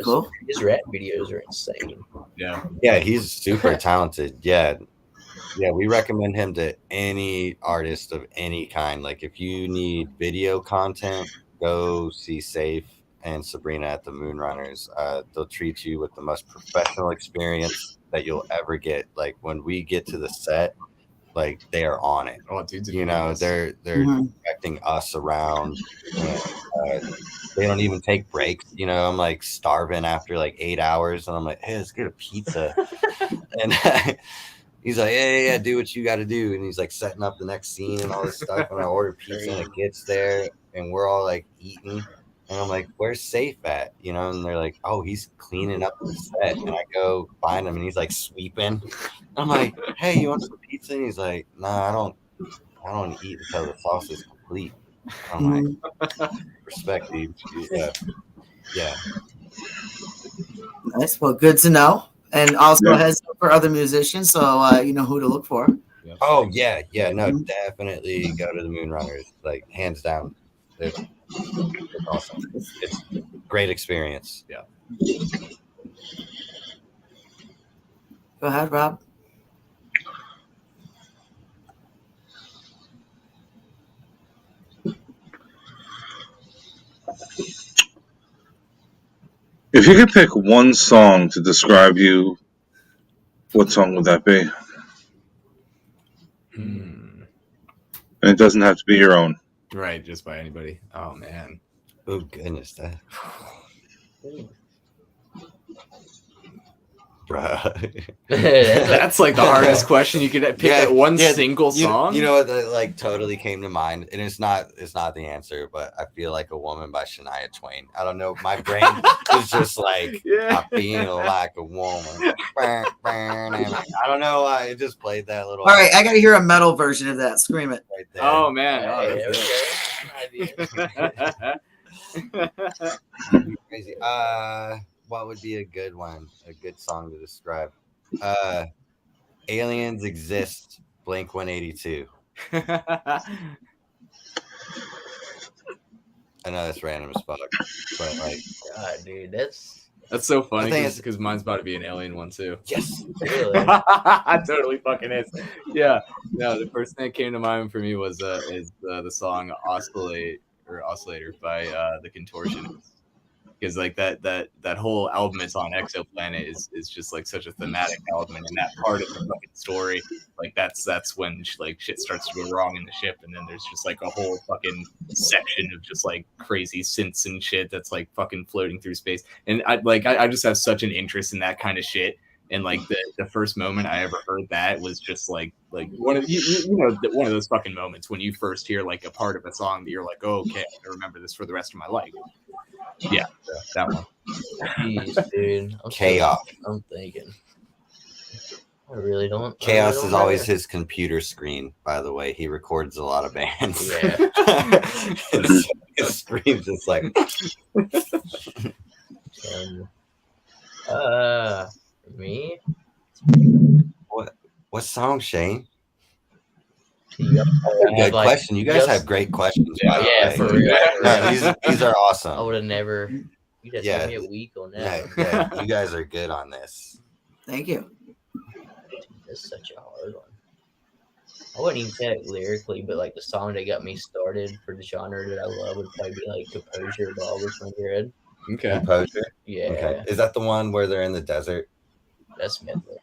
Cool. His rap videos are insane. Yeah, he's super talented. Yeah, we recommend him to any artist of any kind. Like if you need video content, go see Safe and Sabrina at the Moonrunners. They'll treat you with the most professional experience that you'll ever get. Like when we get to the set, like they are on it. Oh, dude, they're directing us around. They don't even take breaks. I'm like starving after like 8 hours, and I'm like, hey, let's get a pizza. And he's like, yeah, do what you got to do. And he's like setting up the next scene and all this stuff. And I order pizza, and it gets there, and we're all like eating. And I'm like, where's Safe at? And they're like, oh, he's cleaning up the set. And I go find him, and he's like sweeping. I'm like, hey, you want some pizza? And he's like, nah, I don't eat until the sauce is complete. I'm like, respect, dude. Yeah. Nice. Well, good to know. And also heads up for other musicians, so you know who to look for. Oh yeah. No, definitely go to the Moonrunners. Like hands down, it's awesome. It's a great experience. Yeah. Go ahead, Rob. If you could pick one song to describe you, what song would that be? And it doesn't have to be your own. Right, just by anybody. Oh man. Oh goodness, that. Bruh. That's like the hardest question you could pick. That one single song. You know what that like totally came to mind, and it's not the answer, but I Feel Like a Woman by Shania Twain. I don't know, my brain is just like I feel like a woman. I don't know why it just played that little. All right, I got to hear a metal version of that. Scream it. Right there. Oh man. Crazy. What would be a good one? A good song to describe? Aliens Exist, Blink-182. I know that's random as fuck, but like, God, dude, that's That's so funny think it's- because mine's about to be an alien one too. Yes. Really? Totally fucking is. Yeah. No, the first thing that came to mind for me was the song Oscillator by the Contortionists. Because like that whole album it's on Exoplanet is just like such a thematic album, and that part of the fucking story, like that's when like shit starts to go wrong in the ship, and then there's just like a whole fucking section of just like crazy synths and shit that's like fucking floating through space, and I just have such an interest in that kind of shit. And like the first moment I ever heard that was just like one of one of those fucking moments when you first hear like a part of a song that you're like, oh, okay, I remember this for the rest of my life. Yeah, that one. Jeez, dude. Chaos. I'm thinking. I really don't. Chaos is always his. his computer screen, by the way. He records a lot of bands. Yeah. his screen's just like Me? what song, Shane? Good Good question. You guys have great questions. By the Yeah, way. for real. No, these are I awesome. would have never. You'd have Yeah. taken me a week on Yeah, that. yeah, you guys are good on this. Thank you. That's such a hard one. I wouldn't even say it lyrically, but like the song that got me started for the genre that I love would probably be like Composure by Oliver Head. Okay. Composure. Yeah, Okay. Is that the one where they're in the desert? that's Midler.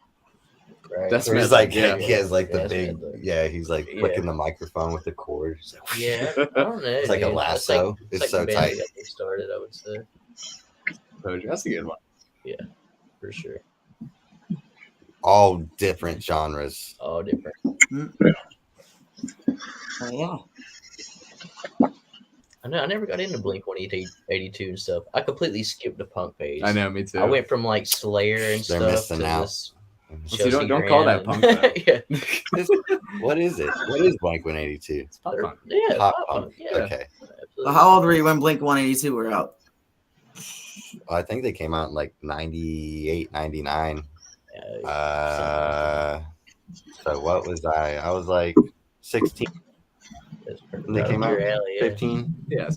Right. That's Where he's Midler, like, yeah. he has like the That's big, Midler. yeah, he's like Yeah. clicking the microphone with the cord. He's like, Yeah, I don't know. It's like a dude. That's like- lasso. that's It's like so the band tight. that got me started, I would say, That's a good one. for sure. All different genres. All different. Oh, yeah. I know. I never got into Blink 182 and stuff. I completely skipped the punk page. I know, me too. I went from like Slayer and They're stuff missing to out. this See, don't Chelsea call that Graham punk, and- yeah, What is it? What is Blink 182? It's pop punk. yeah, Pop pop punk. punk. Yeah, Okay. absolutely. Well, how old were you when Blink 182 were out? I think they came out in like 98, 99. Yeah, So what was I? I was like 16, that's pretty when they right came up out? your alley, yeah. 15. Yeah.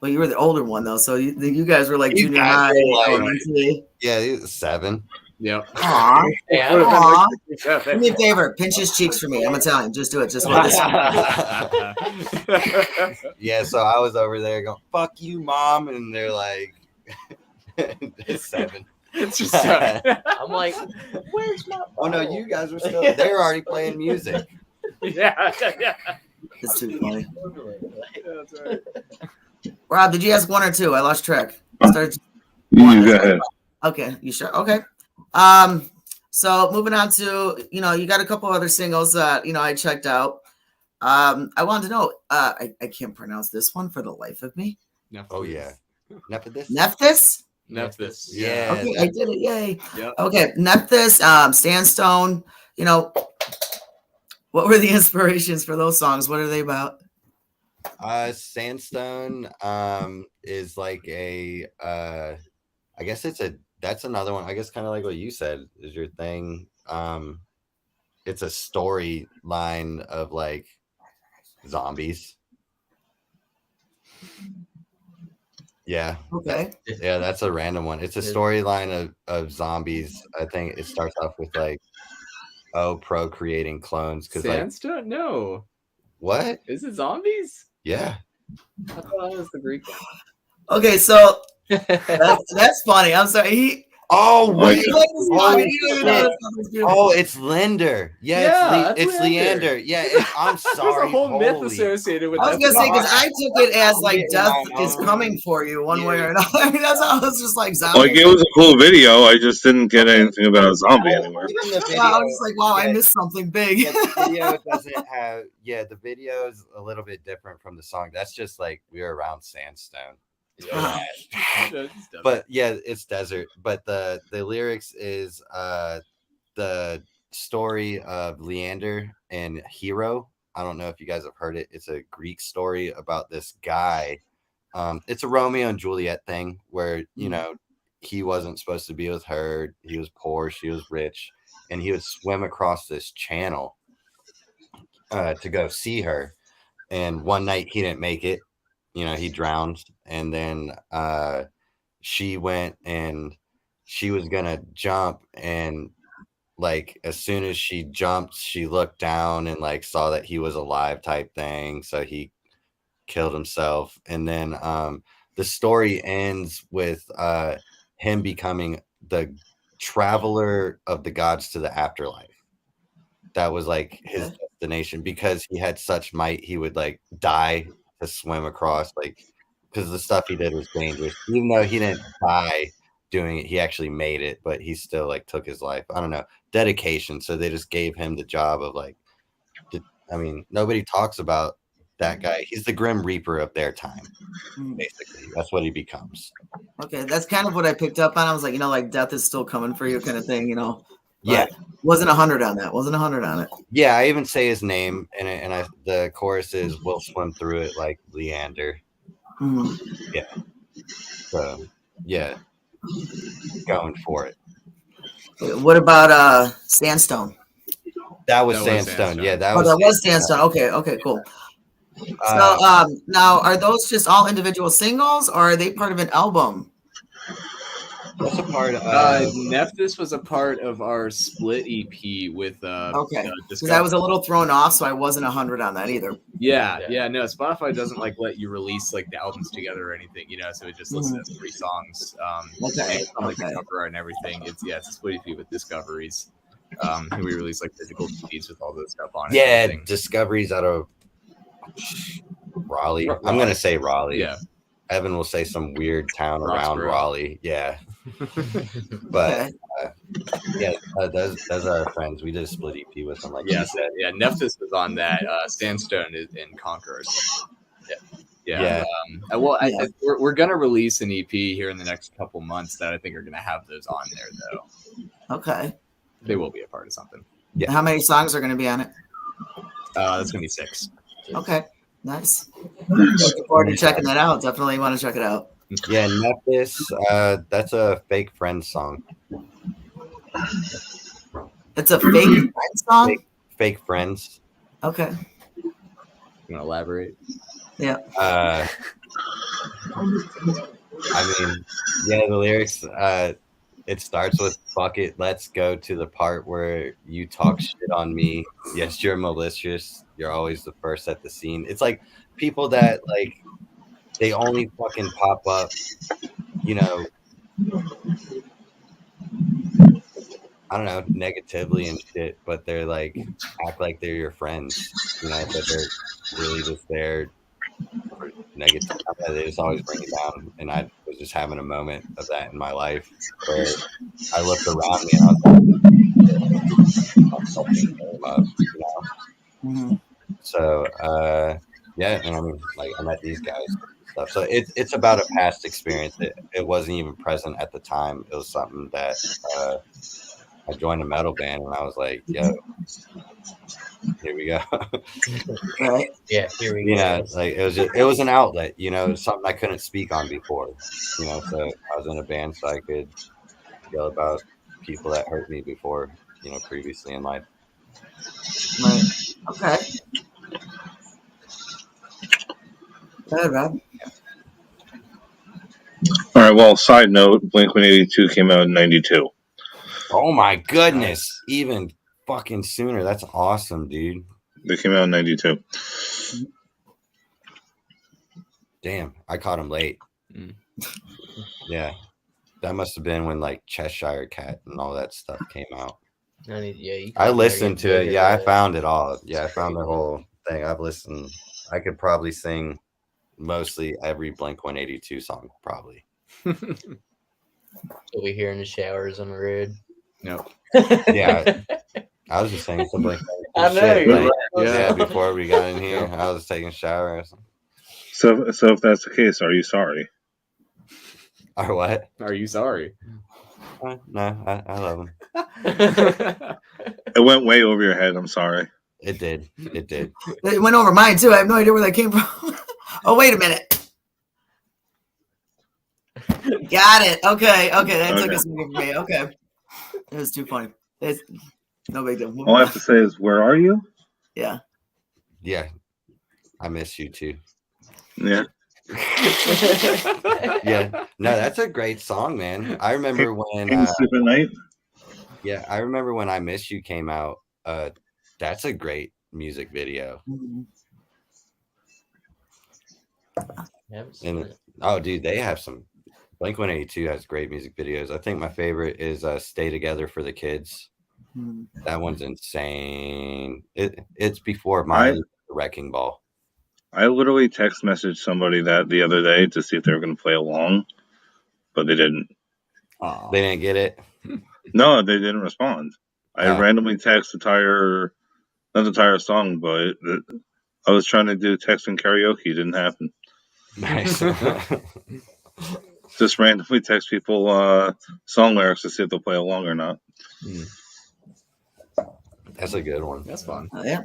Well, you were the older one though, so you guys were like You junior guys high, were like- elementary. Yeah, he was 7. Yep. Aw. Yeah, Aw. Yeah. Do me a favor, pinch his cheeks for me. I'm Italian. Just do it. Just like this. Yeah, so I was over there going, "Fuck you, mom," and they're like, "It's 7." It's just I'm like, where's my? Oh no, bottle? you guys were still. They were already playing music. yeah. It's too funny. That's right. Rob, did you ask one or two? I lost track. Started. You go ahead. Okay, you sure? Okay. So moving on to, you got a couple other singles that, I checked out. I wanted to know, I can't pronounce this one for the life of me. Oh yeah, Nephthys. Nephthys? Nephthys. Yeah. Okay, I did it. Yay. Yep. Okay, Nephthys, Sandstone, what were the inspirations for those songs? What are they about? Sandstone is like a I guess that's another one. I guess kind of like what you said is your thing. It's a storyline of like zombies. Yeah, Okay. yeah, that's a random one. It's a storyline of zombies. I think it starts off with like procreating clones because like Sandstone? No. what? Is it zombies? Yeah. I thought it was the Greek one. Okay, so that's funny. I'm sorry. Oh wait. He played this song, Holy he didn't even shit. know this song was beautiful. Oh, it's Linder. Yeah, Yeah, it's that's Leander. Leander. Yeah, I'm sorry. There's a whole myth Holy- associated with I was that. gonna say because I took it as like death Yeah. is coming for you one way or another. That's how I was just like Like zombie. it was a cool video. I just didn't get anything about a zombie anywhere. Even the video, I was just like, wow, I yeah, missed something big. yeah, the video doesn't have. Yeah, the video is a little bit different from the song. That's just like we were around Sandstone. But yeah, it's desert. But the lyrics is the story of Leander and Hero. I don't know if you guys have heard it. It's a Greek story about this guy. It's a Romeo and Juliet thing where he wasn't supposed to be with her. He was poor, she was rich, and he would swim across this channel to go see her. And one night he didn't make it, he drowned, and then she went and she was gonna jump, and like as soon as she jumped, she looked down and like saw that he was alive type thing, so he killed himself. And then the story ends with him becoming the traveler of the gods to the afterlife. That was like his destination, because he had such might, he would like die to swim across, like, because the stuff he did was dangerous. Even though he didn't die doing it, he actually made it, but he still like took his life. I don't know, dedication. So they just gave him the job of like, I mean, nobody talks about that guy. He's the Grim Reaper of their time, basically. That's what he becomes. Okay, that's kind of what I picked up on. I was like, like death is still coming for you, kind of thing, Yeah, wasn't 100 on that. Wasn't 100 on it. yeah. I even say his name, and the chorus is "We'll swim through it like Leander." Mhm. Yeah. So yeah, going for it. What about Sandstone? That was That was Sandstone. Sandstone. Yeah, that Oh, was. that was Sandstone. Okay, cool. So now, are those just all individual singles, or are they part of an album? That's a part of. Nephthys was a part of our split EP with Okay, because Discover. I was a little thrown off, so I wasn't 100 on that either. Yeah. No, Spotify doesn't like let you release like the albums together or anything, so it just lists it as 3 songs. Okay, It's on like okay. the cover art and everything. It's a split EP with Discoveries. And we release like physical CDs with all this stuff on it. Yeah, and everything. Discoveries out of Raleigh. I'm gonna say Raleigh. Yeah. Evan will say some weird town around Roxborough. Raleigh. Yeah, but Okay. those are our friends. We did a split EP with them. Like Yeah, you so, said. yeah. Nephthys was on that. Sandstone is in Conqueror. Yeah. We're gonna release an EP here in the next couple months that I think are gonna have those on there though. Okay. They will be a part of something. Yeah. How many songs are going to be on it? That's gonna be 6. Okay. Nice. Looking forward to checking that out. Definitely want to check it out. Yeah, Nephthys. That's a Fake Friends song. It's a fake friend song. Fake Friends. Okay. You want to elaborate? Yeah. I mean, yeah, the lyrics. It starts with "Fuck it, let's go to the part where you talk shit on me. Yes, you're malicious. You're always the first at the scene." It's like people that like they only fucking pop up, I don't know, negatively and shit, but they're like act like they're your friends, but they're really just there for negative. They just always bring you down. And I was just having a moment of that in my life where I looked around me and I was like, something love, Mhm. So yeah, and I mean, like I met these guys and stuff. So it's about a past experience. It wasn't even present at the time. It was something that I joined a metal band and I was like, yo, here we go. Right. Yeah, here we go. Like it was an outlet, something I couldn't speak on before. So I was in a band so I could yell about people that hurt me before, previously in life. Right. Okay. Go ahead, Rob. All right. Well, side note: Blink-182 came out in '92. Oh my goodness, even fucking sooner. That's awesome, dude. They came out in '92. Damn, I caught him late. Mm. Yeah, that must have been when like Cheshire Cat and all that stuff came out. I listened to it. Yeah, I found it all. Yeah, I found the whole thing. I've listened. I could probably sing mostly every Blink-182 song, probably. So we hear in the showers on the road. No. Yeah, I was just saying some Blink-182 I know. shit, You're like, right. yeah, before we got in here, I was taking a shower or something. So if that's the case, are you sorry? Or what? Are you sorry? No, I love him. It went way over your head. I'm sorry. It did. It went over mine too. I have no idea where that came from. Oh, wait a minute. Got it. Okay. That took a second for me. Okay. It was too funny. It's no big deal. All I have to say is, where are you? Yeah. Yeah, I miss you too. Yeah. Yeah, no, that's a great song, man. I remember when Can't sleep at night. yeah, I remember when I Miss You came out. That's a great music video. Haven't seen And it. oh, dude, they have some. Blink 182 has great music videos. I think my favorite is "Stay Together for the Kids." Mhm. That one's insane. It's before I my Wrecking Ball. I literally text messaged somebody that the other day to see if they were going to play along, but they didn't. Aw. They didn't get it. No, they didn't respond. I Oh. randomly text not the entire song, but I was trying to do text and karaoke. It didn't happen. Nice. Just randomly text people song lyrics to see if they'll play along or not. That's a good one. That's fun. Oh, yeah.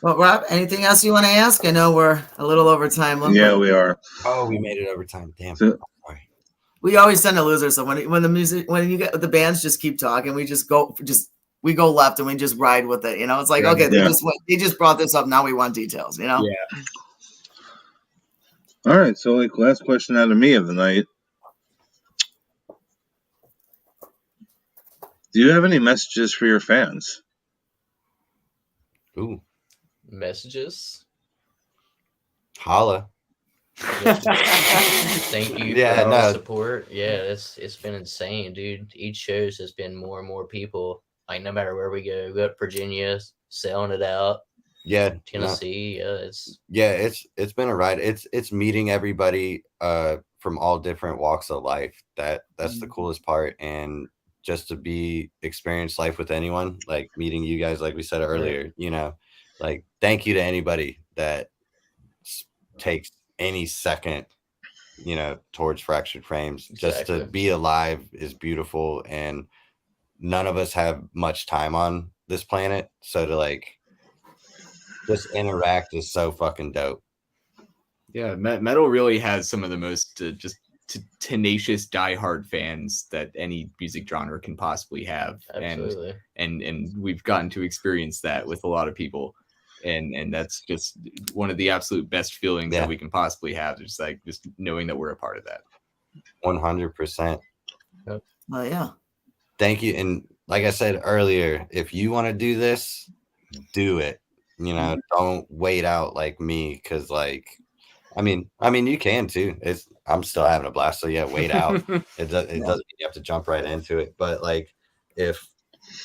Well, Rob, anything else you want to ask? I know we're a little over time. Yeah, we are. Oh, we made it overtime. Damn. So- Sorry. We always tend to lose. So when you get the bands just keep talking, we go left and we just ride with it. You know, it's like, Yeah. okay, Yeah. they just brought this up. Now we want details, you know? Yeah. All right, so last question out of me of the night. Do you have any messages for your fans? Ooh, Messages. holla. Thank you Yeah, for all the no. support. Yeah, it's been insane, dude. Each shows has been more and more people. Like no matter where we go up Virginia, selling it out. Yeah, no. Tennessee, it's it's been a ride. It's meeting everybody from all different walks of life. That's the coolest part, and just to be experience life with anyone, like meeting you guys, like we said earlier. You know, like thank you to anybody that takes any second, you know, towards Fractured Frames. Just to Exactly. be alive is beautiful, and none of us have much time on this planet, so to like just interact is so fucking dope. Yeah, metal really has some of the most tenacious diehard fans that any music genre can possibly have. absolutely. And we've gotten to experience that with a lot of people. And that's just one of the absolute best feelings Yeah. that we can possibly have. Just like just knowing that we're a part of that. 100%. Oh, yeah. Thank you. And like I said earlier, if you want to do this, do it. You know, don't wait out like me, because like I mean you can too. I'm still having a blast, so yeah, wait out. It doesn't you have to jump right into it. But like if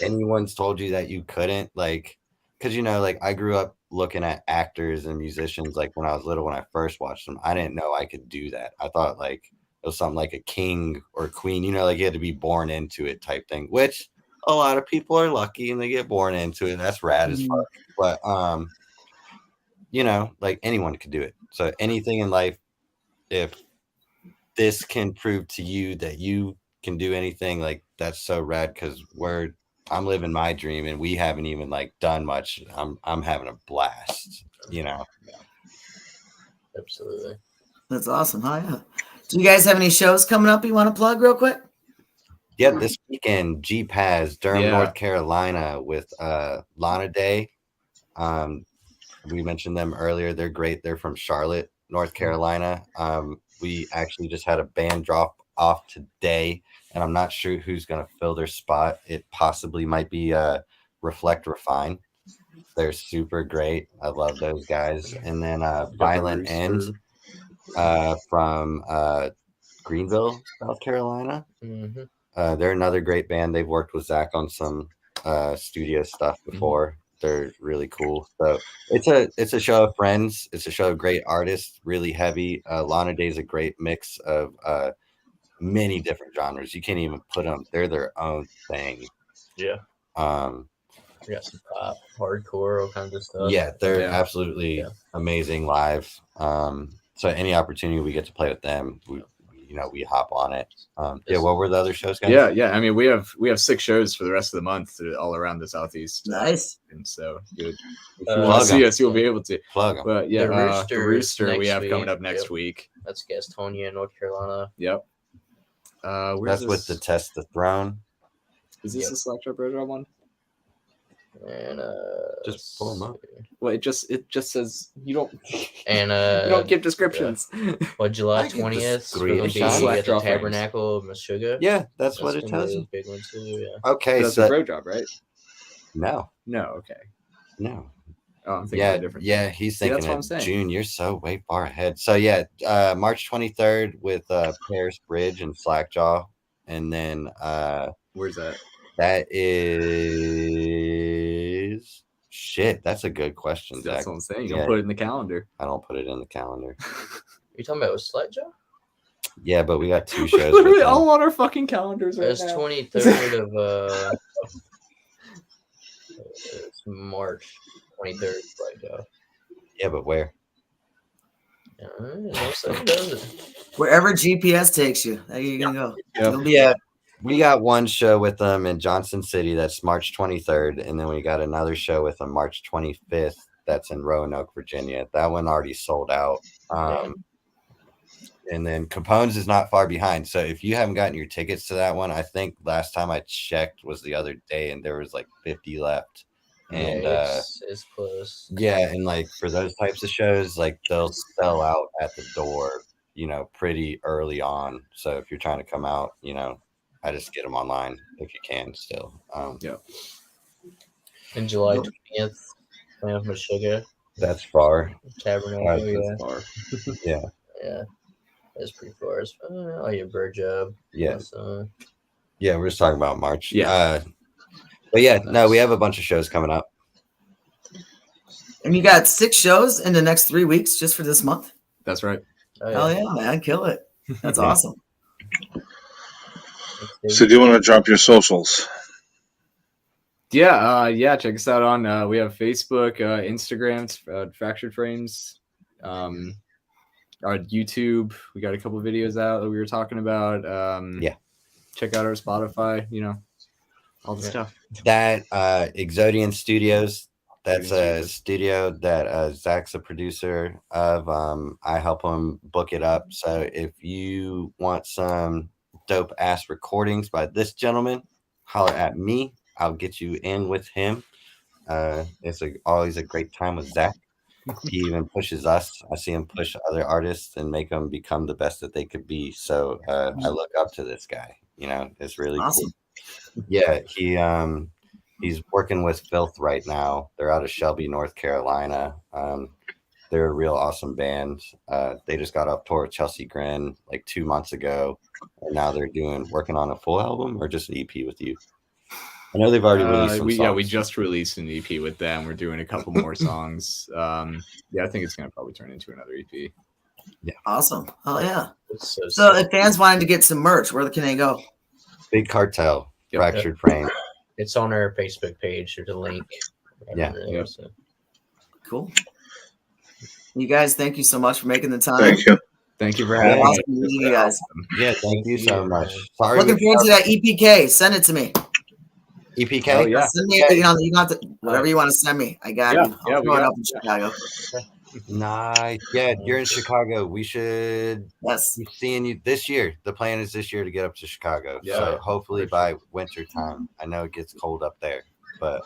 anyone's told you that you couldn't, like, because you know, like I grew up looking at actors and musicians like when I was little, when I first watched them, I didn't know I could do that. I thought like it was something like a king or queen, you know, like you had to be born into it type thing, which a lot of people are lucky and they get born into it. That's rad as fuck. But you know, like anyone could do it. So anything in life, if this can prove to you that you can do anything, like that's so rad, because I'm living my dream and we haven't even like done much. I'm having a blast, you know. Absolutely. That's awesome. Oh, yeah. Do you guys have any shows coming up you want to plug real quick? Yeah, this weekend, GPAS, Durham, Yeah. North Carolina, with Lana Day. We mentioned them earlier. They're great. They're from Charlotte, North Carolina. We actually just had a band drop off today, and I'm not sure who's going to fill their spot. It possibly might be Reflect Refine. They're super great. I love those guys. And then Violent End from Greenville, South Carolina. Mm-hmm. They're another great band. They've worked with Zach on some studio stuff before. They're really cool. So it's a show of friends. It's a show of great artists, really heavy. Lana Day is a great mix of many different genres. You can't even put them. They're their own thing. Yeah. We got some pop, hardcore, all kinds of stuff. Yeah, they're Yeah. absolutely amazing live. So any opportunity we get to play with them, we hop on it. Yeah, what were the other shows, guys? Yeah. I mean, we have 6 shows for the rest of the month all around the Southeast. Nice. And so good. If Uh, you want to see Plug 'em. us, you'll be able to. Plug them. But yeah, The the Rooster Rooster we next have coming week. up next Yep. week. That's Gastonia, North Carolina. Yep. Where's That's this? with the Test the Throne. Is this Yep. the Select Bro Drum one? And Just pull 'em up. Well, it just says you don't And you don't give descriptions. Well, July I get the 20th is going to be screenshot. at the Tabernacle of Meshuggah. Yeah, that's what it gonna tells be a you. big one too. Yeah. Okay, That's so a bro job, right? no, Okay. no. Oh, I'm thinking Yeah, of a different. yeah, he's See, thinking that's what I'm of saying. June. You're so way far ahead. So yeah, March 23rd with Paris Bridge and Slackjaw, and then Where's that? that is shit. That's a good question, That's Zach. what I'm saying. You Yeah. don't put it in the calendar. I don't put it in the calendar. You talking about Slackjaw? Yeah, but we got 2 We're shows. literally with them. all on our fucking calendars right It's now. 23rd of it's March 23rd. Slackjaw. Yeah, but where? No such does it. Wherever GPS takes you, there you're gonna go. Yep. You'll be Yeah, we got one show with them in Johnson City. That's March 23rd, and then we got another show with them March 25th. That's in Roanoke, Virginia. That one already sold out. And then Capone's is not far behind. So if you haven't gotten your tickets to that one, I think last time I checked was the other day, and there was like 50 left. And Yeah, it's close. yeah, and like for those types of shows, like they'll sell out at the door, pretty early on. So if you're trying to come out, I just get them online if you can still. Yeah. And July 20th, of Meshuggah That's far. Tabernacle. That's Yeah. far. Yeah. Yeah. That's pretty far. Oh, your bird job. Yeah. So, Yeah, we're just talking about March. Yeah. But yeah, no, we have a bunch of shows coming up. And you got 6 shows in the next 3 weeks just for this month? That's right. oh, Hell yeah, man. Kill it. That's awesome. So do you want to drop your socials? Yeah, check us out on we have Facebook, Instagram, Fractured Frames, our YouTube. We got a couple videos out that we were talking about. Yeah. Check out our Spotify, all the stuff. That Exodian Studios, that's a studio that Zach's a producer of. I help him book it up. So if you want some dope ass recordings by this gentleman, holler at me. I'll get you in with him. It's always a great time with Zach. He even pushes us. I see him push other artists and make them become the best that they could be. So I look up to this guy. It's really Awesome. cool. Yeah, he's working with Filth right now. They're out of Shelby, North Carolina. They're a real awesome band. They just got off tour with Chelsea Grin like 2 months ago, and now they're working on a full album or just an EP with you. I know they've already released some songs. We just released an EP with them. We're doing a couple more songs. I think it's gonna probably turn into another EP. Yeah. Awesome. Hell yeah. It's So if fans wanted to get some merch, where can they go? Big Cartel, Yep. Fractured Frame. It's on our Facebook page. There's a link. Yeah. Yep. So. Cool. You guys, thank you so much for making the time. Thank you. Thank you for Yeah, having me. Awesome meeting you guys. Yeah, thank you so much. Sorry. Looking forward to that EPK. Send it to me. EPK? Oh, yeah. Send me, you don't have to, whatever you want to send me. I got Yeah, you. yeah, I'll we throw it got up in Chicago. Nice. Yeah, you're in Chicago. We should Yes. be seeing you this year. The plan is this year to get up to Chicago. Yeah, So hopefully by winter time. I know it gets cold up there, but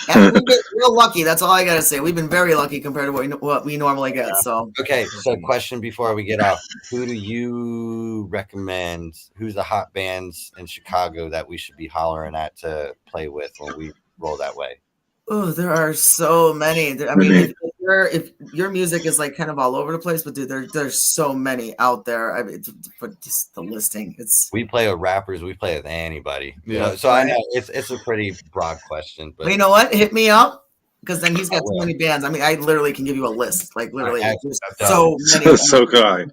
And we've been real lucky. That's all I got to say. We've been very lucky compared to what we normally get. So okay. So question before we get off: who do you recommend? Who's the hot bands in Chicago that we should be hollering at to play with when we roll that way? oh, there are so many. I mean, if your music is like kind of all over the place, but dude, there's so many out there. I mean, for just the listing, it's. We play with rappers. We play with anybody. Yeah. So I know it's a pretty broad question, but Well, you know what? Hit me up because then he's got I so will. many bands. I mean, I literally can give you a list. Like literally, Alright, there's I've so many. So kind.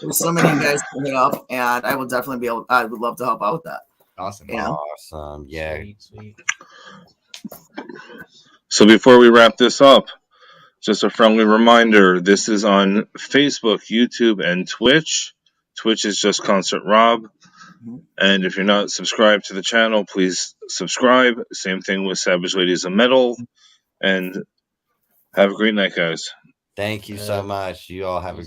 There's so many guys to hit up, and I will definitely be able. I would love to help out with that. Awesome. Yeah. awesome. Yeah. Sweet. So before we wrap this up, just a friendly reminder, this is on Facebook, YouTube, and Twitch. Twitch is just Concert Rob. And if you're not subscribed to the channel, please subscribe. Same thing with Savage Ladies of Metal. And have a great night, guys. Thank you so much. You all have a